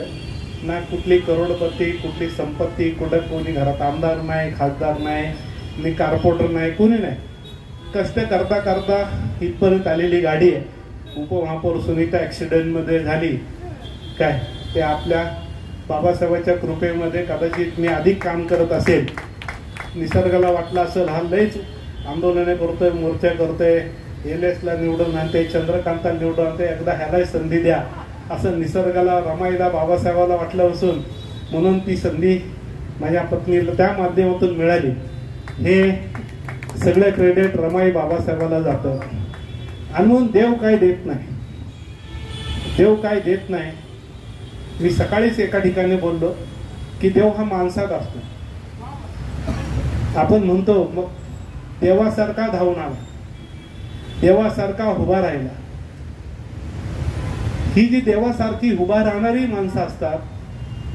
B: ना कुठली करोडपती, कुठली संपत्ती, कुठं कोणी घरात आमदार नाही, खासदार नाही, मी कॉर्पोरेटर नाही, कोणी नाही. कष्ट करता करता इथपर्यंत आलेली गाडी आहे. उपमहापौर सुनीता ॲक्सिडेंटमध्ये झाली काय, ते आपल्या बाबासाहेबांच्या कृपेमध्ये कदाचित मी अधिक काम करत असेल. निसर्गाला वाटलं असेल हा लयच आंदोलने करतोय, मोर्चा करतोय, LSला निवडून आणते, चंद्रकांतला निवडून आणते, एकदा ह्यालाही संधी द्या असं निसर्गाला, रमाईला, बाबासाहेबाला वाटलं असून म्हणून ती संधी माझ्या पत्नीला त्या माध्यमातून मिळाली. हे सगळं क्रेडिट रमाई बाबासाहेबाला जातं. आणि म्हणून देव काय देत नाही, देव काय देत नाही. मी सकाळीच एका ठिकाणी बोललो की देव हा माणसात असतो. आपण म्हणतो मग देवासारखा धावून आला, देवासारखा उभा राहिला. ही जी देवासारखी उभा राहणारी माणसं असतात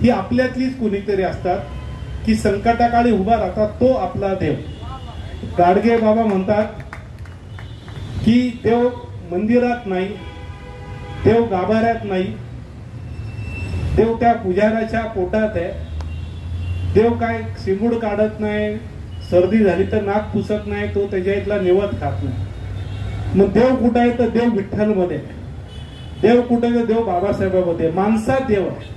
B: ही आपल्यातलीच कुणीतरी असतात की संकटाकाळी उभा राहतात, तो आपला देव. गाडगे बाबा म्हणतात की देव मंदिरात नाही, देव गाभाऱ्यात नाही, देव त्या पुजाऱ्याच्या पोटात आहे. देव काय शिंगूड काढत नाही, सर्दी झाली तर नाक पुसत नाही, तो त्याच्या इथला निवत खात नाही. मग देव कुठं आहे तर देव विठ्ठलमध्ये, देव कुठे तर देव बाबासाहेबांमध्ये. माणसात देव आहे.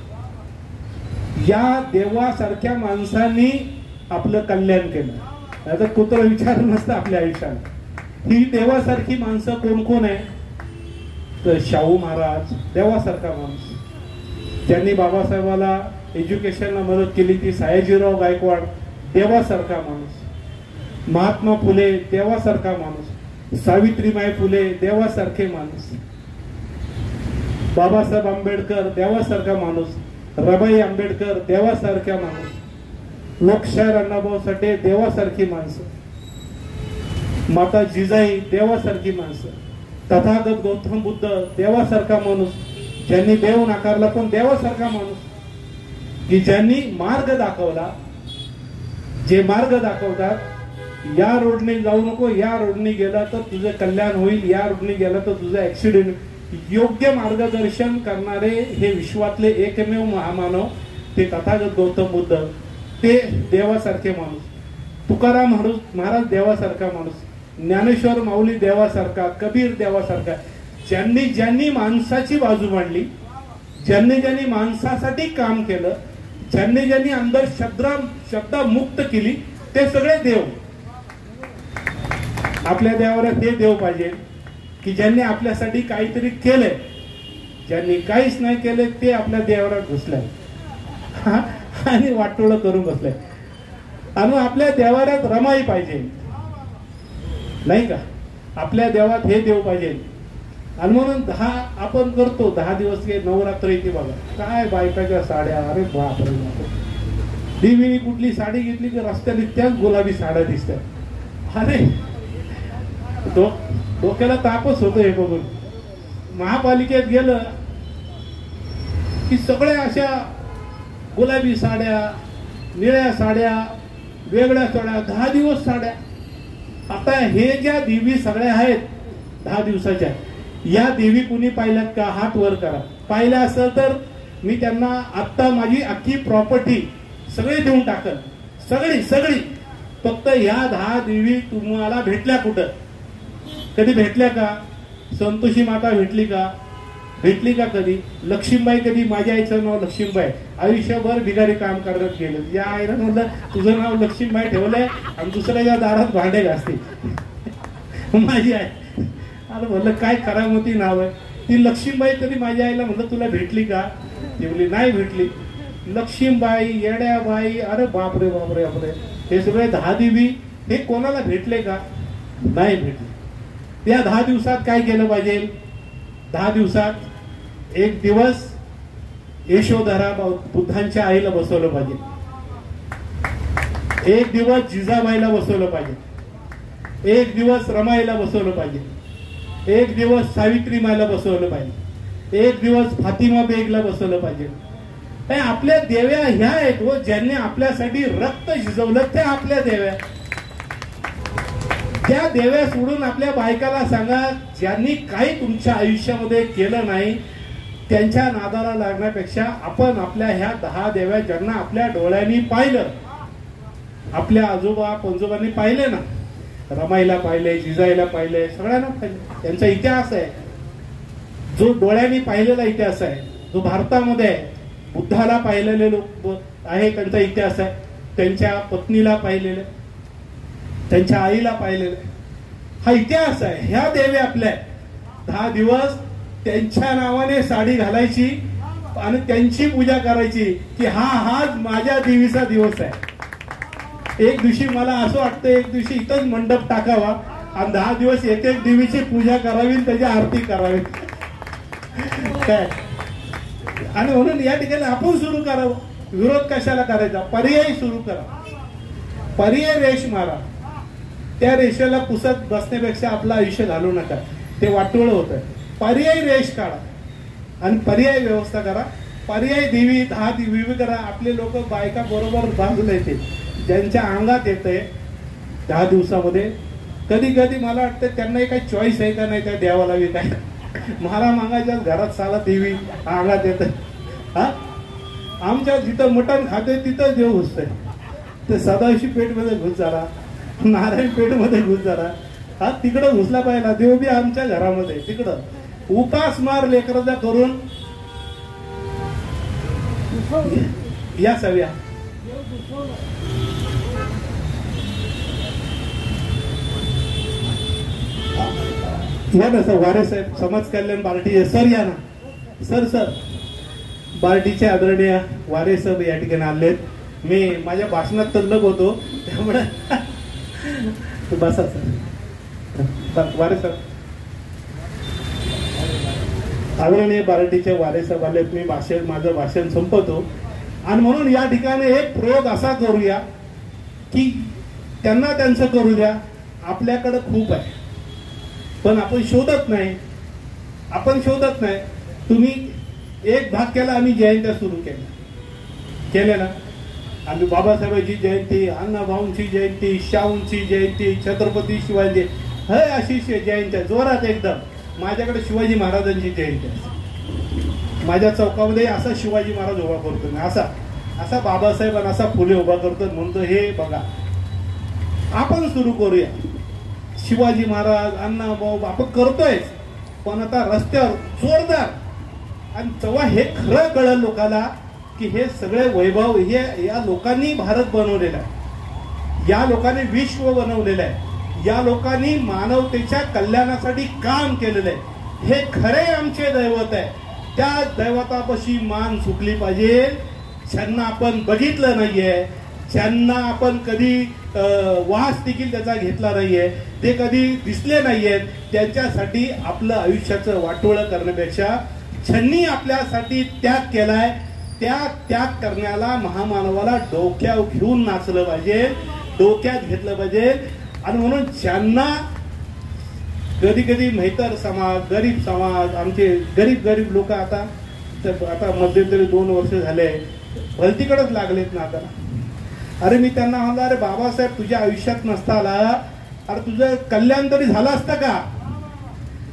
B: या देवासारख्या माणसांनी आपलं कल्याण केलं. आता कुत्र विचार नसतं आपल्या आयुष्यात. ही देवासारखी माणसं कोण कोण आहे तर शाहू महाराज देवासारखा माणूस, त्यांनी बाबासाहेबाला एज्युकेशनला मदत केली ती सयाजीराव गायकवाड देवासारखा माणूस. महात्मा फुले देवासारखा माणूस, सावित्रीबाई फुले देवासारखे माणूस, बाबासाहेब आंबेडकर देवासारखा माणूस, रमाई आंबेडकर देवासारखा माणूस, लोकशाहीर अण्णाभाऊ साठे देवासारखी माणसं, माता जिजाई देवासारखी माणसं, तथागत गौतम बुद्ध देवासारखा माणूस, ज्यांनी देव नाकारला पण देवासारखा माणूस, की ज्यांनी मार्ग दाखवला. जे मार्ग दाखवतात, या रोडने जाऊ नको, या रोडने गेला तर तुझं कल्याण होईल, या रोडने गेला तर तुझं ऍक्सिडेंट. योग्य मार्गदर्शन करणारे हे विश्वातले एकमेव महामानव ते तथागत गौतम बुद्ध, ते देवासारखे माणूस. तुकाराम महाराज देवासारखा माणूस, ज्ञानेश्वर माऊली देवासारखा, कबीर देवासारखा. ज्यांनी ज्यांनी माणसाची बाजू मांडली, ज्यांनी ज्यांनी माणसासाठी काम केलं, ज्यांनी ज्यांनी अंधश्रद्धा मुक्त केली, ते सगळे देव. आपल्या देवाला ते देव पाहिजे की ज्यांनी आपल्यासाठी काहीतरी केलंय. ज्यांनी काहीच नाही केले ते आपल्या देवाला घुसलाय आणि वाटोळं करून बसलाय. आणि आपल्या देवाऱ्यात रमाई पाहिजे, नाही का? आपल्या देवात हे देव पाहिजे
I: आणि म्हणून 10 आपण करतो 10 दिवस नवरात्र येते बघा, काय बायकाच्या साड्या, अरे बाप रे बाप. देवीने कुठली साडी घेतली की रस्त्याने त्याच गुलाबी साड्या दिसतात. अरे डोक्याला तापच होतो हे बघून. महापालिकेत गेलं की सगळ्या अशा गुलाबी साड्या, निळ्या साड्या, वेगळ्या साड्या, 10 दिवस साड्या. आता हे ज्या देवी सगळ्या आहेत 10 दिवसाच्या, या देवी कुणी पाहिल्यात का? हात वर करा. पाहिल्या असेल तर मी त्यांना आत्ता माझी अख्खी प्रॉपर्टी सगळी देऊन टाकल, सगळी. फक्त ह्या 10 देवी तुम्हाला भेटल्या कुठं? कधी भेटल्या का? संतोषी माता भेटली का? कधी? लक्ष्मीबाई कधी? माझ्या आईचं नाव लक्ष्मीबाई, आयुष्यभर भिगारी काम करत गेलं. या आईला म्हणलं तुझं नाव लक्ष्मीबाई ठेवलंय आणि दुसऱ्याच्या दारात भांडे घासते. माझी आई. आता म्हणलं काय करामती नाव आहे. ती लक्ष्मीबाई कधी माझ्या आईला म्हणलं तुला भेटली का? ती म्हणली नाही भेटली. लक्ष्मीबाई, येड्याबाई, अरे बापरे बापरे बापरे, हे सगळे 10 देवी हे कोणाला भेटले का? नाही भेटले. या 10 दिवसात काय केलं पाहिजे? 10 दिवसात एक दिवस यशोधरा बुद्धांच्या आईला बसवलं पाहिजे, एक दिवस जिजाबाईला बसवलं पाहिजे, एक दिवस रमाईला बसवलं पाहिजे, एक दिवस सावित्री माईला बसवलं पाहिजे, एक दिवस फातिमा बेगला बसवलं पाहिजे. आपल्या देव्या ह्या आहेत व ज्यांनी आपल्यासाठी रक्त शिजवलं त्या आपल्या देव्या. त्या देव्या सोडून आपल्या बायकाला सांगा, ज्यांनी काही तुमच्या आयुष्यामध्ये केलं नाही त्यांच्या नादाला लागण्यापेक्षा आपण आपल्या ह्या 10 देव्या ज्यांना आपल्या डोळ्यांनी पाहिलं, आपल्या आजोबा पंजोबांनी पाहिले ना, रमाईला पाहिले, जिजाईला पाहिले, सगळ्यांना पाहिले. त्यांचा इतिहास आहे, जो डोळ्यांनी पाहिलेला इतिहास आहे, जो भारतामध्ये आहे. बुद्धाला पाहिलेले लोक आहे, त्यांचा इतिहास आहे. त्यांच्या पत्नीला पाहिलेले, त्यांच्या आईला पाहिलेले, हा इतिहास आहे. ह्या देवी आपल्या 10 दिवस त्यांच्या नावाने साडी घालायची आणि त्यांची पूजा करायची की हाच माझ्या देवीचा दिवस आहे. एक दिवशी मला असं वाटतं एक दिवशी इथंच मंडप टाकावा आणि 10 दिवस एक देवीची पूजा करावी, त्याची आरती करावी काय. आणि म्हणून या ठिकाणी आपण सुरू करावं. विरोध कशाला करायचा? पर्याय सुरू करा, पर्याय रेष मारा. त्या रेषेला पुसत बसण्यापेक्षा आपलं आयुष्य घालू नका, ते वाटोळ होत. पर्याय रेष काढा आणि पर्याय व्यवस्था करा. पर्याय देवी 10 देवी करा. आपले लोक बायका बरोबर बाजूला येते, ज्यांच्या अंगात येतंय 10 दिवसामध्ये. कधी कधी मला वाटतं त्यांना काही चॉईस आहे का नाही त्या देवाला बी काय. मला मागायच्या घरात साला देवी अंगात येत. हा आमच्या जिथं मटण खाते तिथं देव घुसतंय. ते सदाशिव पेठमध्ये घुस झाला, नारायण पेठमध्ये घुस झाला, हा तिकडं घुसला पाहिजे. देव बी आमच्या घरामध्ये तिकडं उपासमार लेकराचा करून या सगळ्या. या ना सर, वारे साहेब समाज कल्याण पार्टी सर, या ना सर. पार्टीचे आदरणीय वारे साहेब या ठिकाणी आलेत. मी माझ्या भाषणात तल्लक होतो त्यामुळे बसा सर. वारे साहेब, आदरणीय पार्टीचे वारे साहेब आलेत. मी माझं भाषण संपवतो. आणि म्हणून या ठिकाणी एक प्रयोग असा करूया की त्यांना त्यांचं करू द्या. आपल्याकडे खूप आहे पण आपण शोधत नाही. तुम्ही एक भाग केला, आम्ही जयंत्या सुरू केल्या ना. आम्ही बाबासाहेबांची जयंती, अण्णाभाऊंची जयंती, शाहूंची जयंती, छत्रपती शिवाजी, हे अशी जयंत्या जोरात एकदम. माझ्याकडे शिवाजी महाराजांची जयंती असते. माझ्या चौकामध्ये असा शिवाजी महाराज उभा करतो, असा बाबासाहेब आणि असा फुले उभा करतो. म्हणतो हे बघा आपण सुरू करूया. शिवाजी महाराज, अण्णाभाऊ आपण करतोय, पण आता रस्त्यावर जोरदार. आणि तेव्हा हे खरं कळलं लोकांना की हे सगळे वैभव हे या लोकांनी भारत बनवलेला आहे, या लोकांनी विश्व बनवलेलं आहे, या लोकांनी मानवतेच्या कल्याणासाठी काम केलेलं आहे. हे खरे आमचे दैवत आहे. त्या दैवतापाशी मान सुटली पाहिजे, ज्यांना आपण बघितलं नाहीये, ज्यांना आपण कधी वास देखील त्याचा घेतला नाहीये, ते कधी दिसले नाहीयेत, त्यांच्यासाठी आपलं आयुष्याचं वाटोळं करण्यापेक्षा ज्यांनी आपल्यासाठी त्याग केलाय त्या त्याग करण्याला महामानवाला डोक्यावर घेऊन नाचलं पाहिजे, डोक्यात घेतलं पाहिजे. आणि म्हणून ज्यांना कधी कधी म्हैतर समाज, गरीब समाज, आमचे गरीब लोक आता मध्यंतरी 2 वर्ष झाले भलतीकडेच लागलेत ना. आता अरे मी त्यांना म्हणलं, अरे बाबासाहेब तुझ्या आयुष्यात नसता आला, अरे तुझं कल्याण तरी झालं असतं का,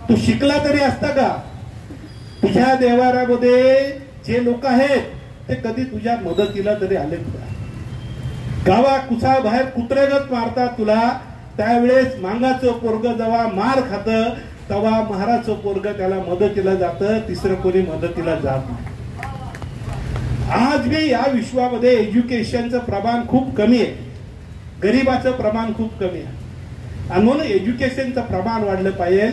I: तू शिकला तरी असता का, तुझ्या देवाऱ्यामध्ये जे लोक आहेत ते कधी तुझ्या मदतीला तरी आलेत का. गावा कुसा बाहेर कुत्रेगत मारतात तुला, त्यावेळेस मांगाचं पोरग जेव्हा मार खात तेव्हा महाराजचं पोरग त्याला मदतीला जातं, तिसरं कोणी मदतीला जात नाही. आज मी या विश्वामध्ये एज्युकेशनचं प्रमाण खूप कमी आहे, गरिबाचं प्रमाण खूप कमी आहे. आणि म्हणून एज्युकेशनचं प्रमाण वाढलं पाहिजे.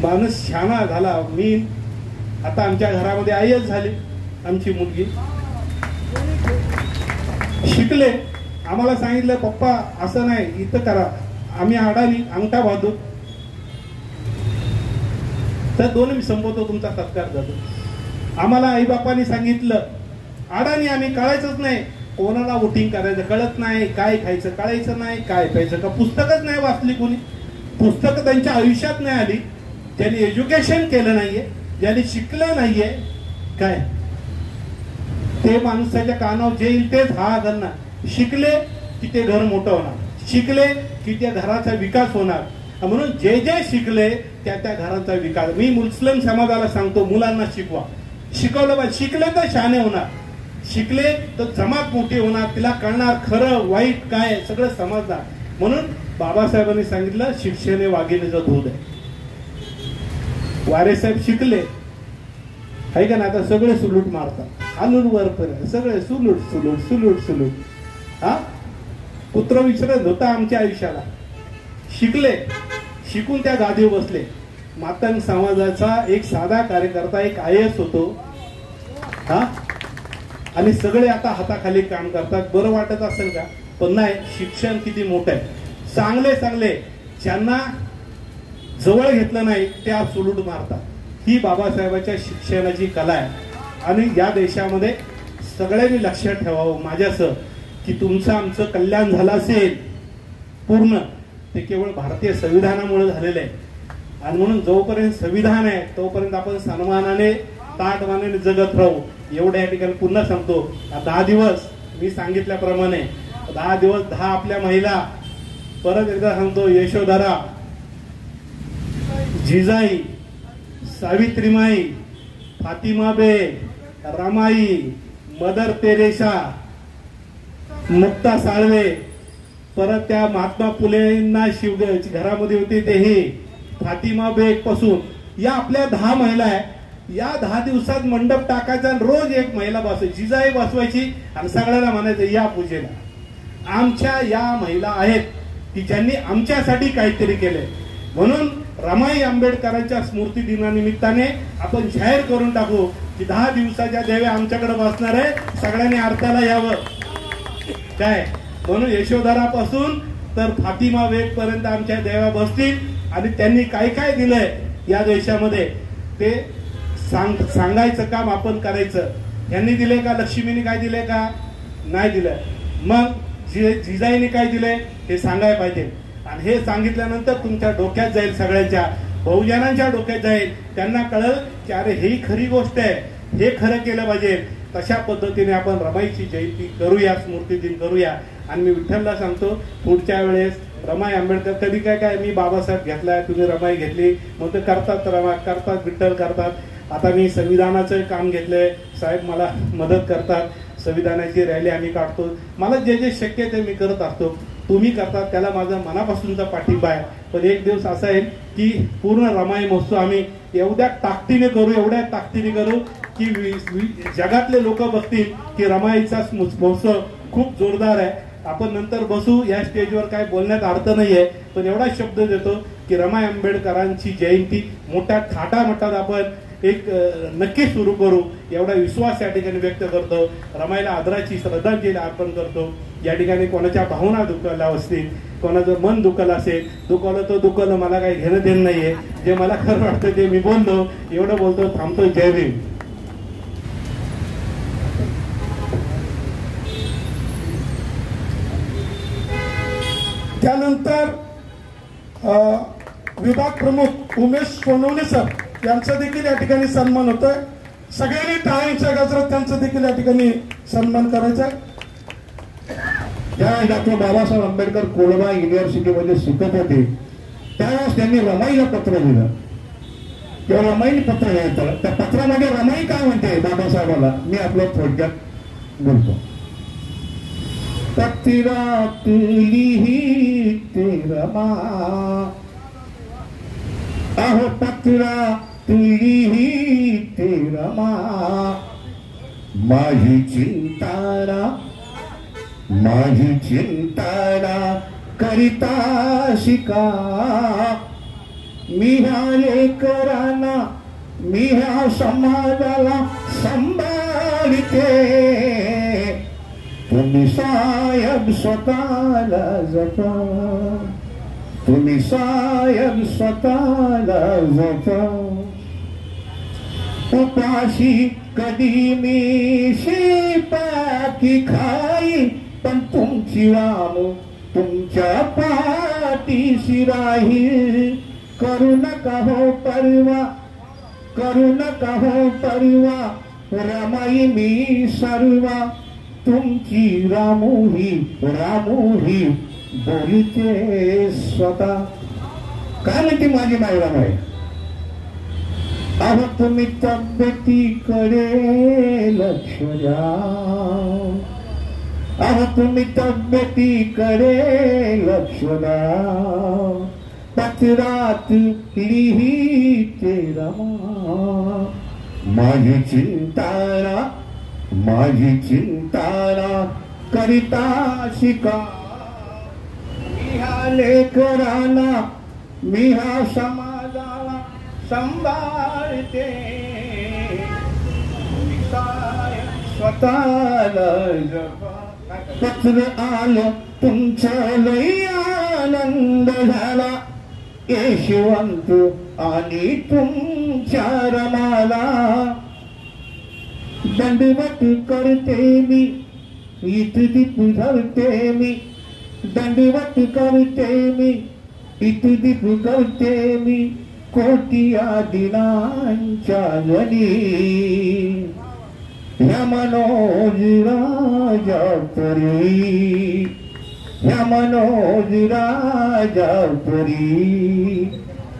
I: माणूस शहाणा झाला. मी आता आमच्या घरामध्ये आईच झाली, आमची मुलगी शिकले. आम्हाला सांगितलं पप्पा असं नाही इथं करा, आम्ही अडाणी अंगठा बांधू. तर 2 मी संपवतो, तुमचा सत्कार जातो. आम्हाला आई बापांनी सांगितलं अडाणी आम्ही, कळायचंच नाही कोणाला वोटिंग करायचं, कळत नाही काय खायचं कळायचं नाही, काय प्यायचं का पुस्तकच नाही वाचली कोणी, पुस्तकं त्यांच्या आयुष्यात नाही आली. ज्यांनी एज्युकेशन केलं नाहीये, ज्यांनी शिकलं नाहीये, काय ते माणसाच्या कानावर जे येईल तेच हा करणार. शिकले की ते घर मोठं होणार, शिकले की त्या घराचा विकास होणार. म्हणून जे जे शिकले त्या त्या घराचा विकास. मी मुस्लिम समाजाला सांगतो मुलांना शिकवा, शिकवलं पाहिजे. शिकले तर शहाणे होणार, शिकले तर जमात मोठी होणार, तिला कळणार खरं वाईट काय सगळं समजणार. म्हणून बाबासाहेबांनी सांगितलं शिक्षण हे वाघिणीचं दूध आहे. वारेसाहेब शिकले आहे का ना, आता सगळे सुलूट मारतात, हालून वरपर्यंत सगळे सुलूट सुलूट सुलूट सुलूट. हा पुत्र विसरत होता आमच्या आयुष्याला. शिकले, शिकून त्या गादीवर बसले. मातंग समाजाचा एक साधा कार्यकर्ता, एक IAS होतो. हा आणि सगळे आता हाताखाली काम करतात. बरं वाटत असेल का, पण नाही. शिक्षण किती मोठं आहे. चांगले चांगले ज्यांना जवळ घेतलं नाही त्या सुलूट मारतात. ही बाबासाहेबांच्या शिक्षणाची कला आहे. आणि या देशामध्ये सगळ्यांनी लक्षात ठेवावं माझ्यासह की तुमचं आमचं कल्याण झालं असेल पूर्ण, ते केवळ भारतीय संविधानामुळे झालेलं आहे. आणि म्हणून जोपर्यंत संविधान आहे तोपर्यंत आपण सन्मानाने ताटमानाने जगत राहू. एवढ्या ठिकाणी पुन्हा सांगतो, 10 दिवस मी सांगितल्याप्रमाणे 10 दिवस 10 आपल्या महिला, परत एकदा सांगतो, यशोधरा, जिजाई, सावित्रीमाई, फातिमा बेग, रमाई, मदर तेरेसा, मुक्ता साळवे, परत त्या महात्मा फुलेंना शिव घरामध्ये होते ते हे फातिमा बेग पासून या आपल्या 10 महिला आहे. या 10 दिवसात मंडप टाकायचा आणि रोज एक महिला बसवायची, जिजाई बसवायची आणि सगळ्यांना म्हणायचं या पूजेला. आमच्या या महिला आहेत की ज्यांनी आमच्यासाठी काहीतरी केलंय. म्हणून रमाई आंबेडकरांच्या स्मृती दिनानिमित्ताने आपण जाहीर करून टाकू की 10 दिवसाच्या देव्या आमच्याकडे बसणार आहे, सगळ्यांनी आरत्याला यावं. काय म्हणून यशोधरापासून तर फातिमा बेग पर्यंत आमच्या देव्या बसतील. आणि त्यांनी काय काय दिलंय या देशामध्ये ते सांगायचं काम आपण करायचं. यांनी दिले का, लक्ष्मीने काय दिले का, नाही दिलं. मग जिजाईने काय दिले हे सांगायला पाहिजे. आणि हे सांगितल्यानंतर तुमच्या डोक्यात जाईल, सगळ्यांच्या बहुजनांच्या डोक्यात जाईल. त्यांना कळलं की अरे ही खरी गोष्ट आहे, हे खरं केलं पाहिजे. तशा पद्धतीने आपण रमाईची जयंती करूया, स्मृती दिन करूया. आणि मी विठ्ठलला सांगतो पुढच्या वेळेस रमाई आंबेडकर कधी काय मी बाबासाहेब घेतलाय, तुम्ही रमाई घेतली, मग ते करतात, रमा करतात, विठ्ठल करतात. आता मी संविधानाचं काम घेतलंय, साहेब मला मदत करतात, संविधानाची रॅली आम्ही काढतो. मला जे जे शक्य ते मी करत असतो, तुम्ही करतात त्याला माझा मनापासूनचा पाठिंबा आहे. पण एक दिवस असा आहे की पूर्ण रमाई महोत्सव आम्ही एवढ्या ताकदीने करू की जगातले लोक बघतील की रमाईचा महोत्सव खूप जोरदार आहे. आपण नंतर बसू, या स्टेजवर काय बोलण्यात अर्थ नाहीये, पण एवढा शब्द देतो की रमाई आंबेडकरांची जयंती मोठ्या थाटामाटात आपण एक नक्की सुरू करू एवढा विश्वास या ठिकाणी व्यक्त करतो. रमाईला आदराची श्रद्धांजली अर्पण करतो. या ठिकाणी कोणाच्या भावना दुखावल्या असतील, कोणाचं मन दुखलं असेल, दुखवलं तर दुखवलं, मला काही घेणं देणं नाहीये. जे मला खरं वाटतं ते मी बोलतो. एवढं बोलतो, थांबतो. जय भीम.
B: त्यानंतर विभाग प्रमुख उमेश सोनवणे सर यांचा देखील या ठिकाणी सन्मान होतोय. सगळ्यांनी टाळ्यांच्या गजरात त्यांचा देखील या ठिकाणी सन्मान करायचा.
J: ज्या डॉक्टर बाबासाहेब आंबेडकर कोलबा युनिव्हर्सिटीमध्ये शिकत होते त्यावेळेस त्यांनी रमाईला पत्र दिलं. तेव्हा रमाईने पत्र लिहिलं. त्या पत्रामध्ये रमाई काय म्हणते बाबासाहेबाला, मी आपलं थोडक्यात बोलतो. पत्रात लिहिते रमा, अहो पत्रात लिहिते रमा, माझी चिंतारा करिता शिका. मी ह्या लेकरांना, मी ह्या समाजाला सांभाळते. तुम्ही साहेब स्वतःला जपा, तुम्ही साहेब स्वतःला जपा. उपाशी कधी मी शेपाकी खाई, पण तुमची राम तुमच्या पाठीशी राहील. करू नका हो परवा, करू नका हो परवा, रमाई मी सर्वा. तुमची रामोही रामोही बोलते स्वतः. काय म्हणते माझी माय रमाई, अहो तुम्ही तब्येतीकडे लक्ष द्या, अहो तुम्ही तब्येतीकडे लक्ष द्या. पत्रात लिहिते रमा, माझी चिंतारा करिता शिका. मी ह्या लेकरांना, मी ह्या समाजाला सांभाळते. स्वतःला पत्र आलं तुमचं लई आनंद झाला. यशवंत आणि तुमच्या रमाला दंडवत करते मी, इतदीप धरते मी. दंडवत करते मी, इतदीप करते मी. कोटिया दिनांच्या जनी ह्या मनोज राजापुरी, ह्या मनोज राजापुरी.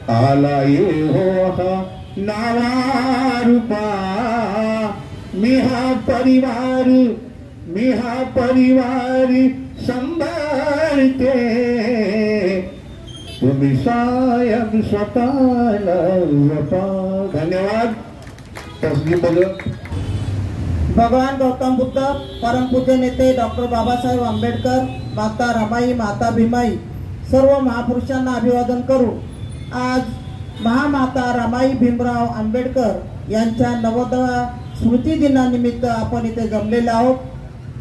J: आला ये हो हा नावा रूपा. मी हा परिवार सांभाळते. तुम्ही साहेब स्वतःला जपा. धन्यवाद. तसली बघत
K: भगवान गौतम बुद्ध, परमपूज्य नेते डॉक्टर बाबासाहेब आंबेडकर, माता रमाई, माता भीमाई, सर्व महापुरुषांना अभिवादन करू. आज महामाता रमाई भीमराव आंबेडकर यांच्या 90व्या स्मृती दिनानिमित्त आपण इथे जमलेले आहोत.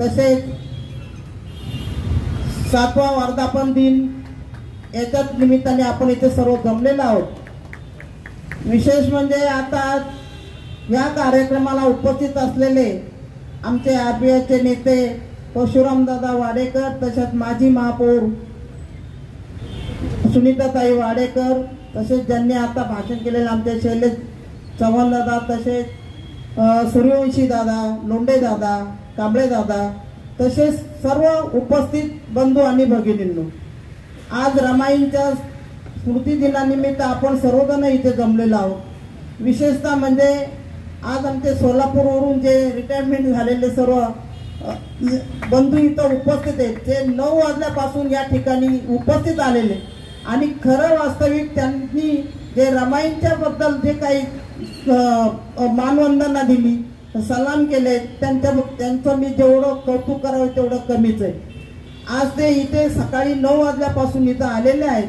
K: तसेच 7वा वर्धापन दिन याच्याच निमित्ताने आपण इथे सर्व जमलेलो आहोत. विशेष म्हणजे आता या कार्यक्रमाला उपस्थित असलेले आमचे आरपीआयचे नेते परशुरामदादा वाडेकर, तसेच माजी महापौर सुनीताताई वाडेकर, तसेच ज्यांनी आता भाषण केलेले आमचे शैलेश चव्हाण दादा, तसेच सूर्यवंशी दादा, लोंढे दादा, कांबळे दादा, तसेच सर्व उपस्थित बंधू आणि भगिनींनो, आज रमाईंच्या स्मृती दिनानिमित्त आपण सर्वजण इथे जमलेलो आहोत. विशेषतः म्हणजे आज आमचे सोलापूरवरून जे रिटायरमेंट झालेले सर्व बंधू इथं उपस्थित आहेत, ते 9 वाजल्यापासून या ठिकाणी उपस्थित आलेले आणि खरं वास्तविक त्यांनी जे रमाईंच्या बद्दल जे काही मानवंदना दिली, सलाम केले, त्यांचं मी जेवढं कौतुक करावं तेवढं कमीच आहे. आज ते इथे सकाळी 9 वाजल्यापासून इथं आलेले आहेत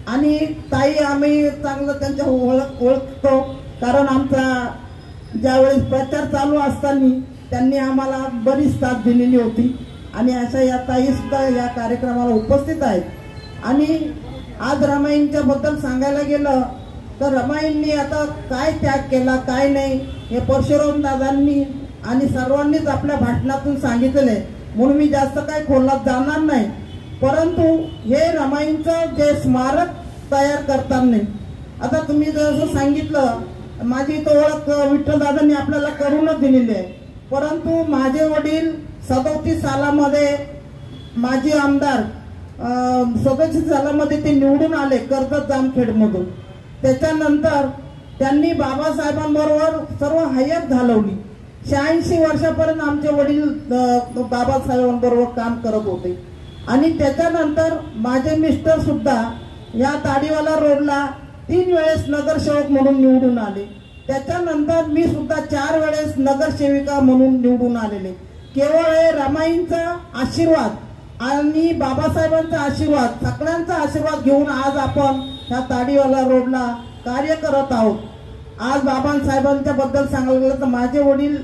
K: आणि ताई आम्ही चांगलं त्यांच्या ओळखतो. कारण आमचा ज्यावेळेस प्रचार चालू असताना त्यांनी आम्हाला बरीच साथ दिलेली होती आणि अशा या ताई सुद्धा या कार्यक्रमाला उपस्थित आहेत। आणि आज रमाईंच्या बद्दल सांगायला गेलं तर रमाईंनी आता काय त्याग केला काय नाही हे परशुराम दादांनी आणि सर्वांनीच आपल्या भाषणातून सांगितले, म्हणून मी जास्त काही खोलात जाणार नाही। परंतु हे रमाईंचं जे स्मारक तयार करताना आता तुम्ही जसं सांगितलं, माझी तो ओळख विठ्ठल दादांनी आपल्याला करूनच दिलेली आहे, परंतु माझे वडील 37 सालामध्ये माजी आमदार 37 सालामध्ये ते निवडून आले कर्जत जामखेडमधून। त्याच्यानंतर त्यांनी बाबासाहेबांबरोबर सर्व हयात घालवली। 86 वर्षापर्यंत आमचे वडील बाबासाहेबांबरोबर काम करत होते आणि त्याच्यानंतर माझे मिस्टर सुद्धा या ताडीवाला रोडला 3 वेळेस नगरसेवक म्हणून निवडून आले। त्याच्यानंतर मी सुद्धा 4 वेळेस नगरसेविका म्हणून निवडून आलेले। केवळ हे रमाईंचा आशीर्वाद आणि बाबासाहेबांचा आशीर्वाद सगळ्यांचा आशीर्वाद घेऊन आज आपण ह्या ताडीवाला रोडला कार्य करत आहोत। आज बाबासाहेबांच्या बद्दल सांगायला गेलं तर माझे वडील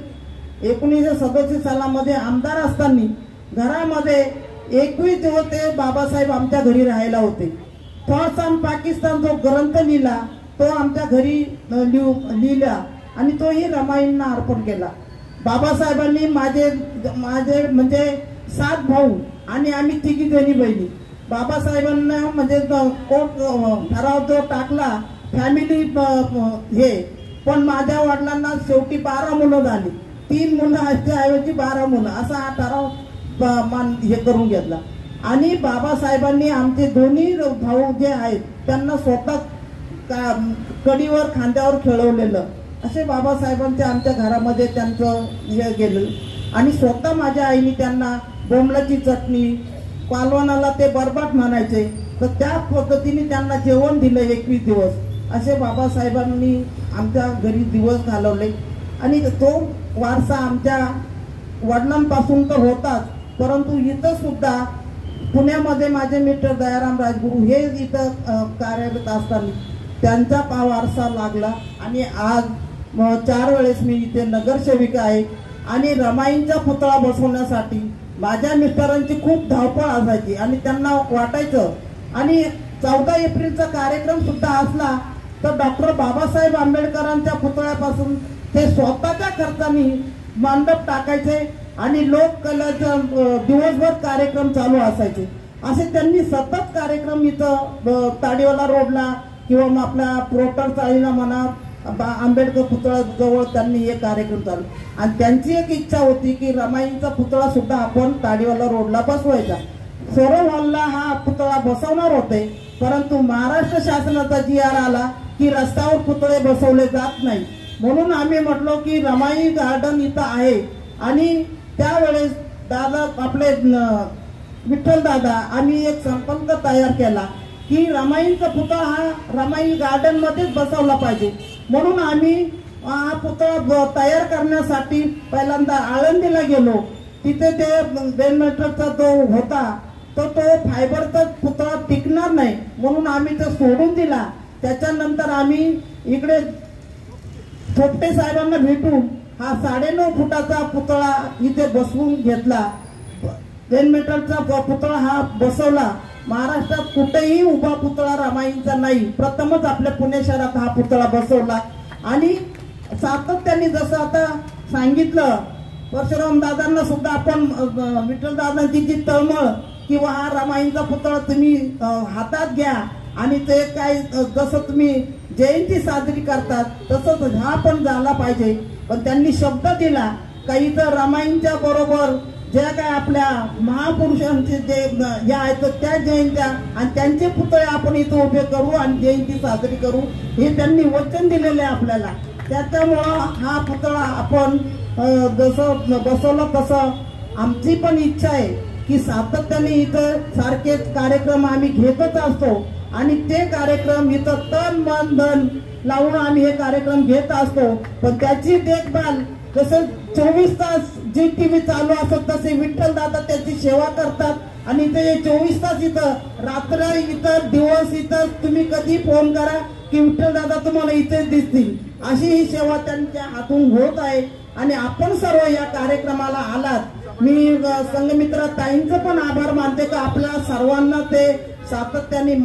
K: 1937 सालामध्ये आमदार असताना घरामध्ये 21 दिवस ते बाबासाहेब आमच्या घरी राहायला होते। थॉट्स पाकिस्तान जो ग्रंथ लिहिला तो आमच्या घरी लिहिला आणि तोही रमाईंना अर्पण केला। बाबासाहेबांनी माझे म्हणजे 7 भाऊ आणि आम्ही 3 जणी बहिणी। बाबासाहेबांना म्हणजे कोर्ट ठराव जो टाकला फॅमिली हे, पण माझ्या वडिलांना शेवटी 12 मुलं झाली, 3 मुलं ऐवजी 12 मुलं असा हा ठराव हे करून घेतला। आणि बाबासाहेबांनी आमचे दोन्ही भाऊ जे आहेत त्यांना स्वतः कडीवर खांद्यावर खेळवलेलं असे बाबासाहेबांच्या आमच्या घरामध्ये त्यांचं हे गेलं। आणि स्वतः माझ्या आईने त्यांना बोंबलाची चटणी कालवणाला ते बरबाट म्हणायचे तर त्या पद्धतीने त्यांना जेवण दिलं 21 दिवस। असे बाबासाहेबांनी आमच्या घरी दिवस घालवले आणि तो वारसा आमच्या वडिलांपासून तर होताच, परंतु इथं सुद्धा पुण्यामध्ये माझे मिस्टर दयाराम राजगुरू हे इथं कार्यरत असताना त्यांचा वारसा लागला आणि आज 4 वेळेस मी इथे नगरसेविका आहे। आणि रमाईंचा पुतळा बसवण्यासाठी माझ्या मिस्टरांची खूप धावपळ असायची आणि त्यांना वाटायचं, आणि 14 एप्रिलचा कार्यक्रम सुद्धा असला तर डॉक्टर बाबासाहेब आंबेडकरांच्या पुतळ्यापासून ते स्वतःच्या खर्चाने मंडप टाकायचे आणि लोककलेचा दिवसभर कार्यक्रम चालू असायचे। असे त्यांनी सतत कार्यक्रम इथं ताडीवाला रोडला किंवा मग आपल्या प्रोटर चाळीला म्हणा आंबेडकर पुतळा जवळ त्यांनी हे कार्यक्रम चालू। आणि त्यांची एक इच्छा होती की रमाईंचा पुतळा सुद्धा आपण ताडीवाला रोडला बसवायचा। सोरो हॉलला हा पुतळा बसवणार होते, परंतु महाराष्ट्र शासनाचा GR आला की रस्त्यावर पुतळे बसवले जात नाही, म्हणून आम्ही म्हटलो की रमाई गार्डन इथं आहे। आणि त्यावेळेस दादा आपले विठ्ठल दादा आम्ही एक संकल्प तयार केला की रमाईंचा पुतळा हा रमाई गार्डन मध्येच बसवला पाहिजे, म्हणून आम्ही हा पुतळा तयार करण्यासाठी पहिल्यांदा आळंदीला गेलो। तिथे ते 2 मीटरचा जो होता तो फायबरचा पुतळा टिकणार नाही म्हणून आम्ही तो सोडून दिला। त्याच्यानंतर आम्ही इकडे थोपटे साहेबांना भेटून हा 9.5 फुटाचा पुतळा इथे बसवून घेतला। 2 मीटरचा पुतळा हा बसवला। महाराष्ट्रात कुठेही उभा पुतळा रमाईंचा नाही, प्रथमच आपल्या पुणे शहरात हा पुतळा बसवला। आणि सातत्याने जसं आता सांगितलं परशुराम दादांना सुद्धा आपण विठ्ठल दादांची जी तळमळ किंवा हा रमाईंचा पुतळा तुम्ही हातात घ्या आणि ते काय जसं तुम्ही जयंती साजरी करतात तसंच हा पण झाला पाहिजे। पण त्यांनी शब्द दिला काही तर रमाईंच्या बरोबर ज्या काय आपल्या महापुरुषांचे जे या आहेत त्या जयंत्या आणि त्यांचे पुतळे आपण इथं उभे करू आणि जयंती साजरी करू हे त्यांनी वचन दिलेले आपल्याला। त्याच्यामुळं हा पुतळा आपण जसं बसवलं तसं आमची पण इच्छा आहे की सातत्याने इथं सारखेच कार्यक्रम आम्ही घेतच असतो आणि ते कार्यक्रम इथं तन मन धन लावून आम्ही हे कार्यक्रम घेत असतो। पण त्याची देखभाल जसं 24 तास जी TV चालू असत तसे विठ्ठल दादा त्याची सेवा करतात आणि ते 24 तास इथं रात्र इथं दिवस इथं तुम्ही कधी फोन करा की विठ्ठल दादा तुम्हाला इथेच दिसतील, अशी ही सेवा त्यांच्या हातून होत आहे. आणि आपण सर्व या कार्यक्रमाला आलात. मी संघमित्रा ताईंचं पण आभार मानते की आपल्या सर्वांना ते सातत्याने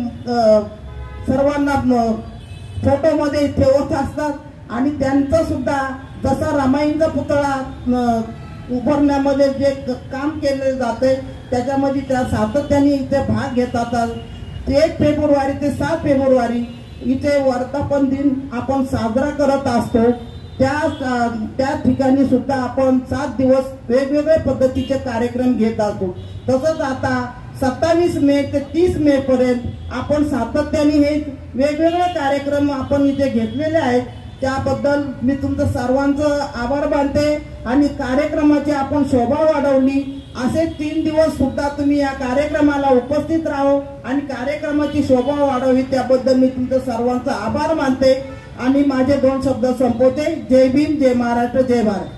K: सर्वांना फोटोमध्ये ठेवत असतात आणि त्यांचं सुद्धा जसा रमाईंचा पुतळा उभारण्यामध्ये जे काम केले जाते त्याच्यामध्ये त्या सातत्याने इथे भाग घेतात. 1 फेब्रुवारी ते 7 फेब्रुवारी इथे वर्धापन दिन आपण साजरा करत असतो. त्या ठिकाणी सुद्धा आपण 7 दिवस वेगवेगळ्या पद्धतीचे कार्यक्रम घेत असतो. तसंच आता 27 मे ते 30 मे पर्यंत आपण सातत्याने हे वेगवेगळे कार्यक्रम आपण इथे घेतलेले आहेत. त्याबद्दल मी तुमचं सर्वांचं आभार मानते. आणि कार्यक्रमाची आपण शोभा वाढवली. असे 3 दिवस सुद्धा तुम्ही या कार्यक्रमाला उपस्थित राहो आणि कार्यक्रमाची शोभा वाढवी, त्याबद्दल मी तुमचं सर्वांचा आभार मानते आणि माझे 2 शब्द संपवते. जय भीम, जय महाराष्ट्र, जय भारत.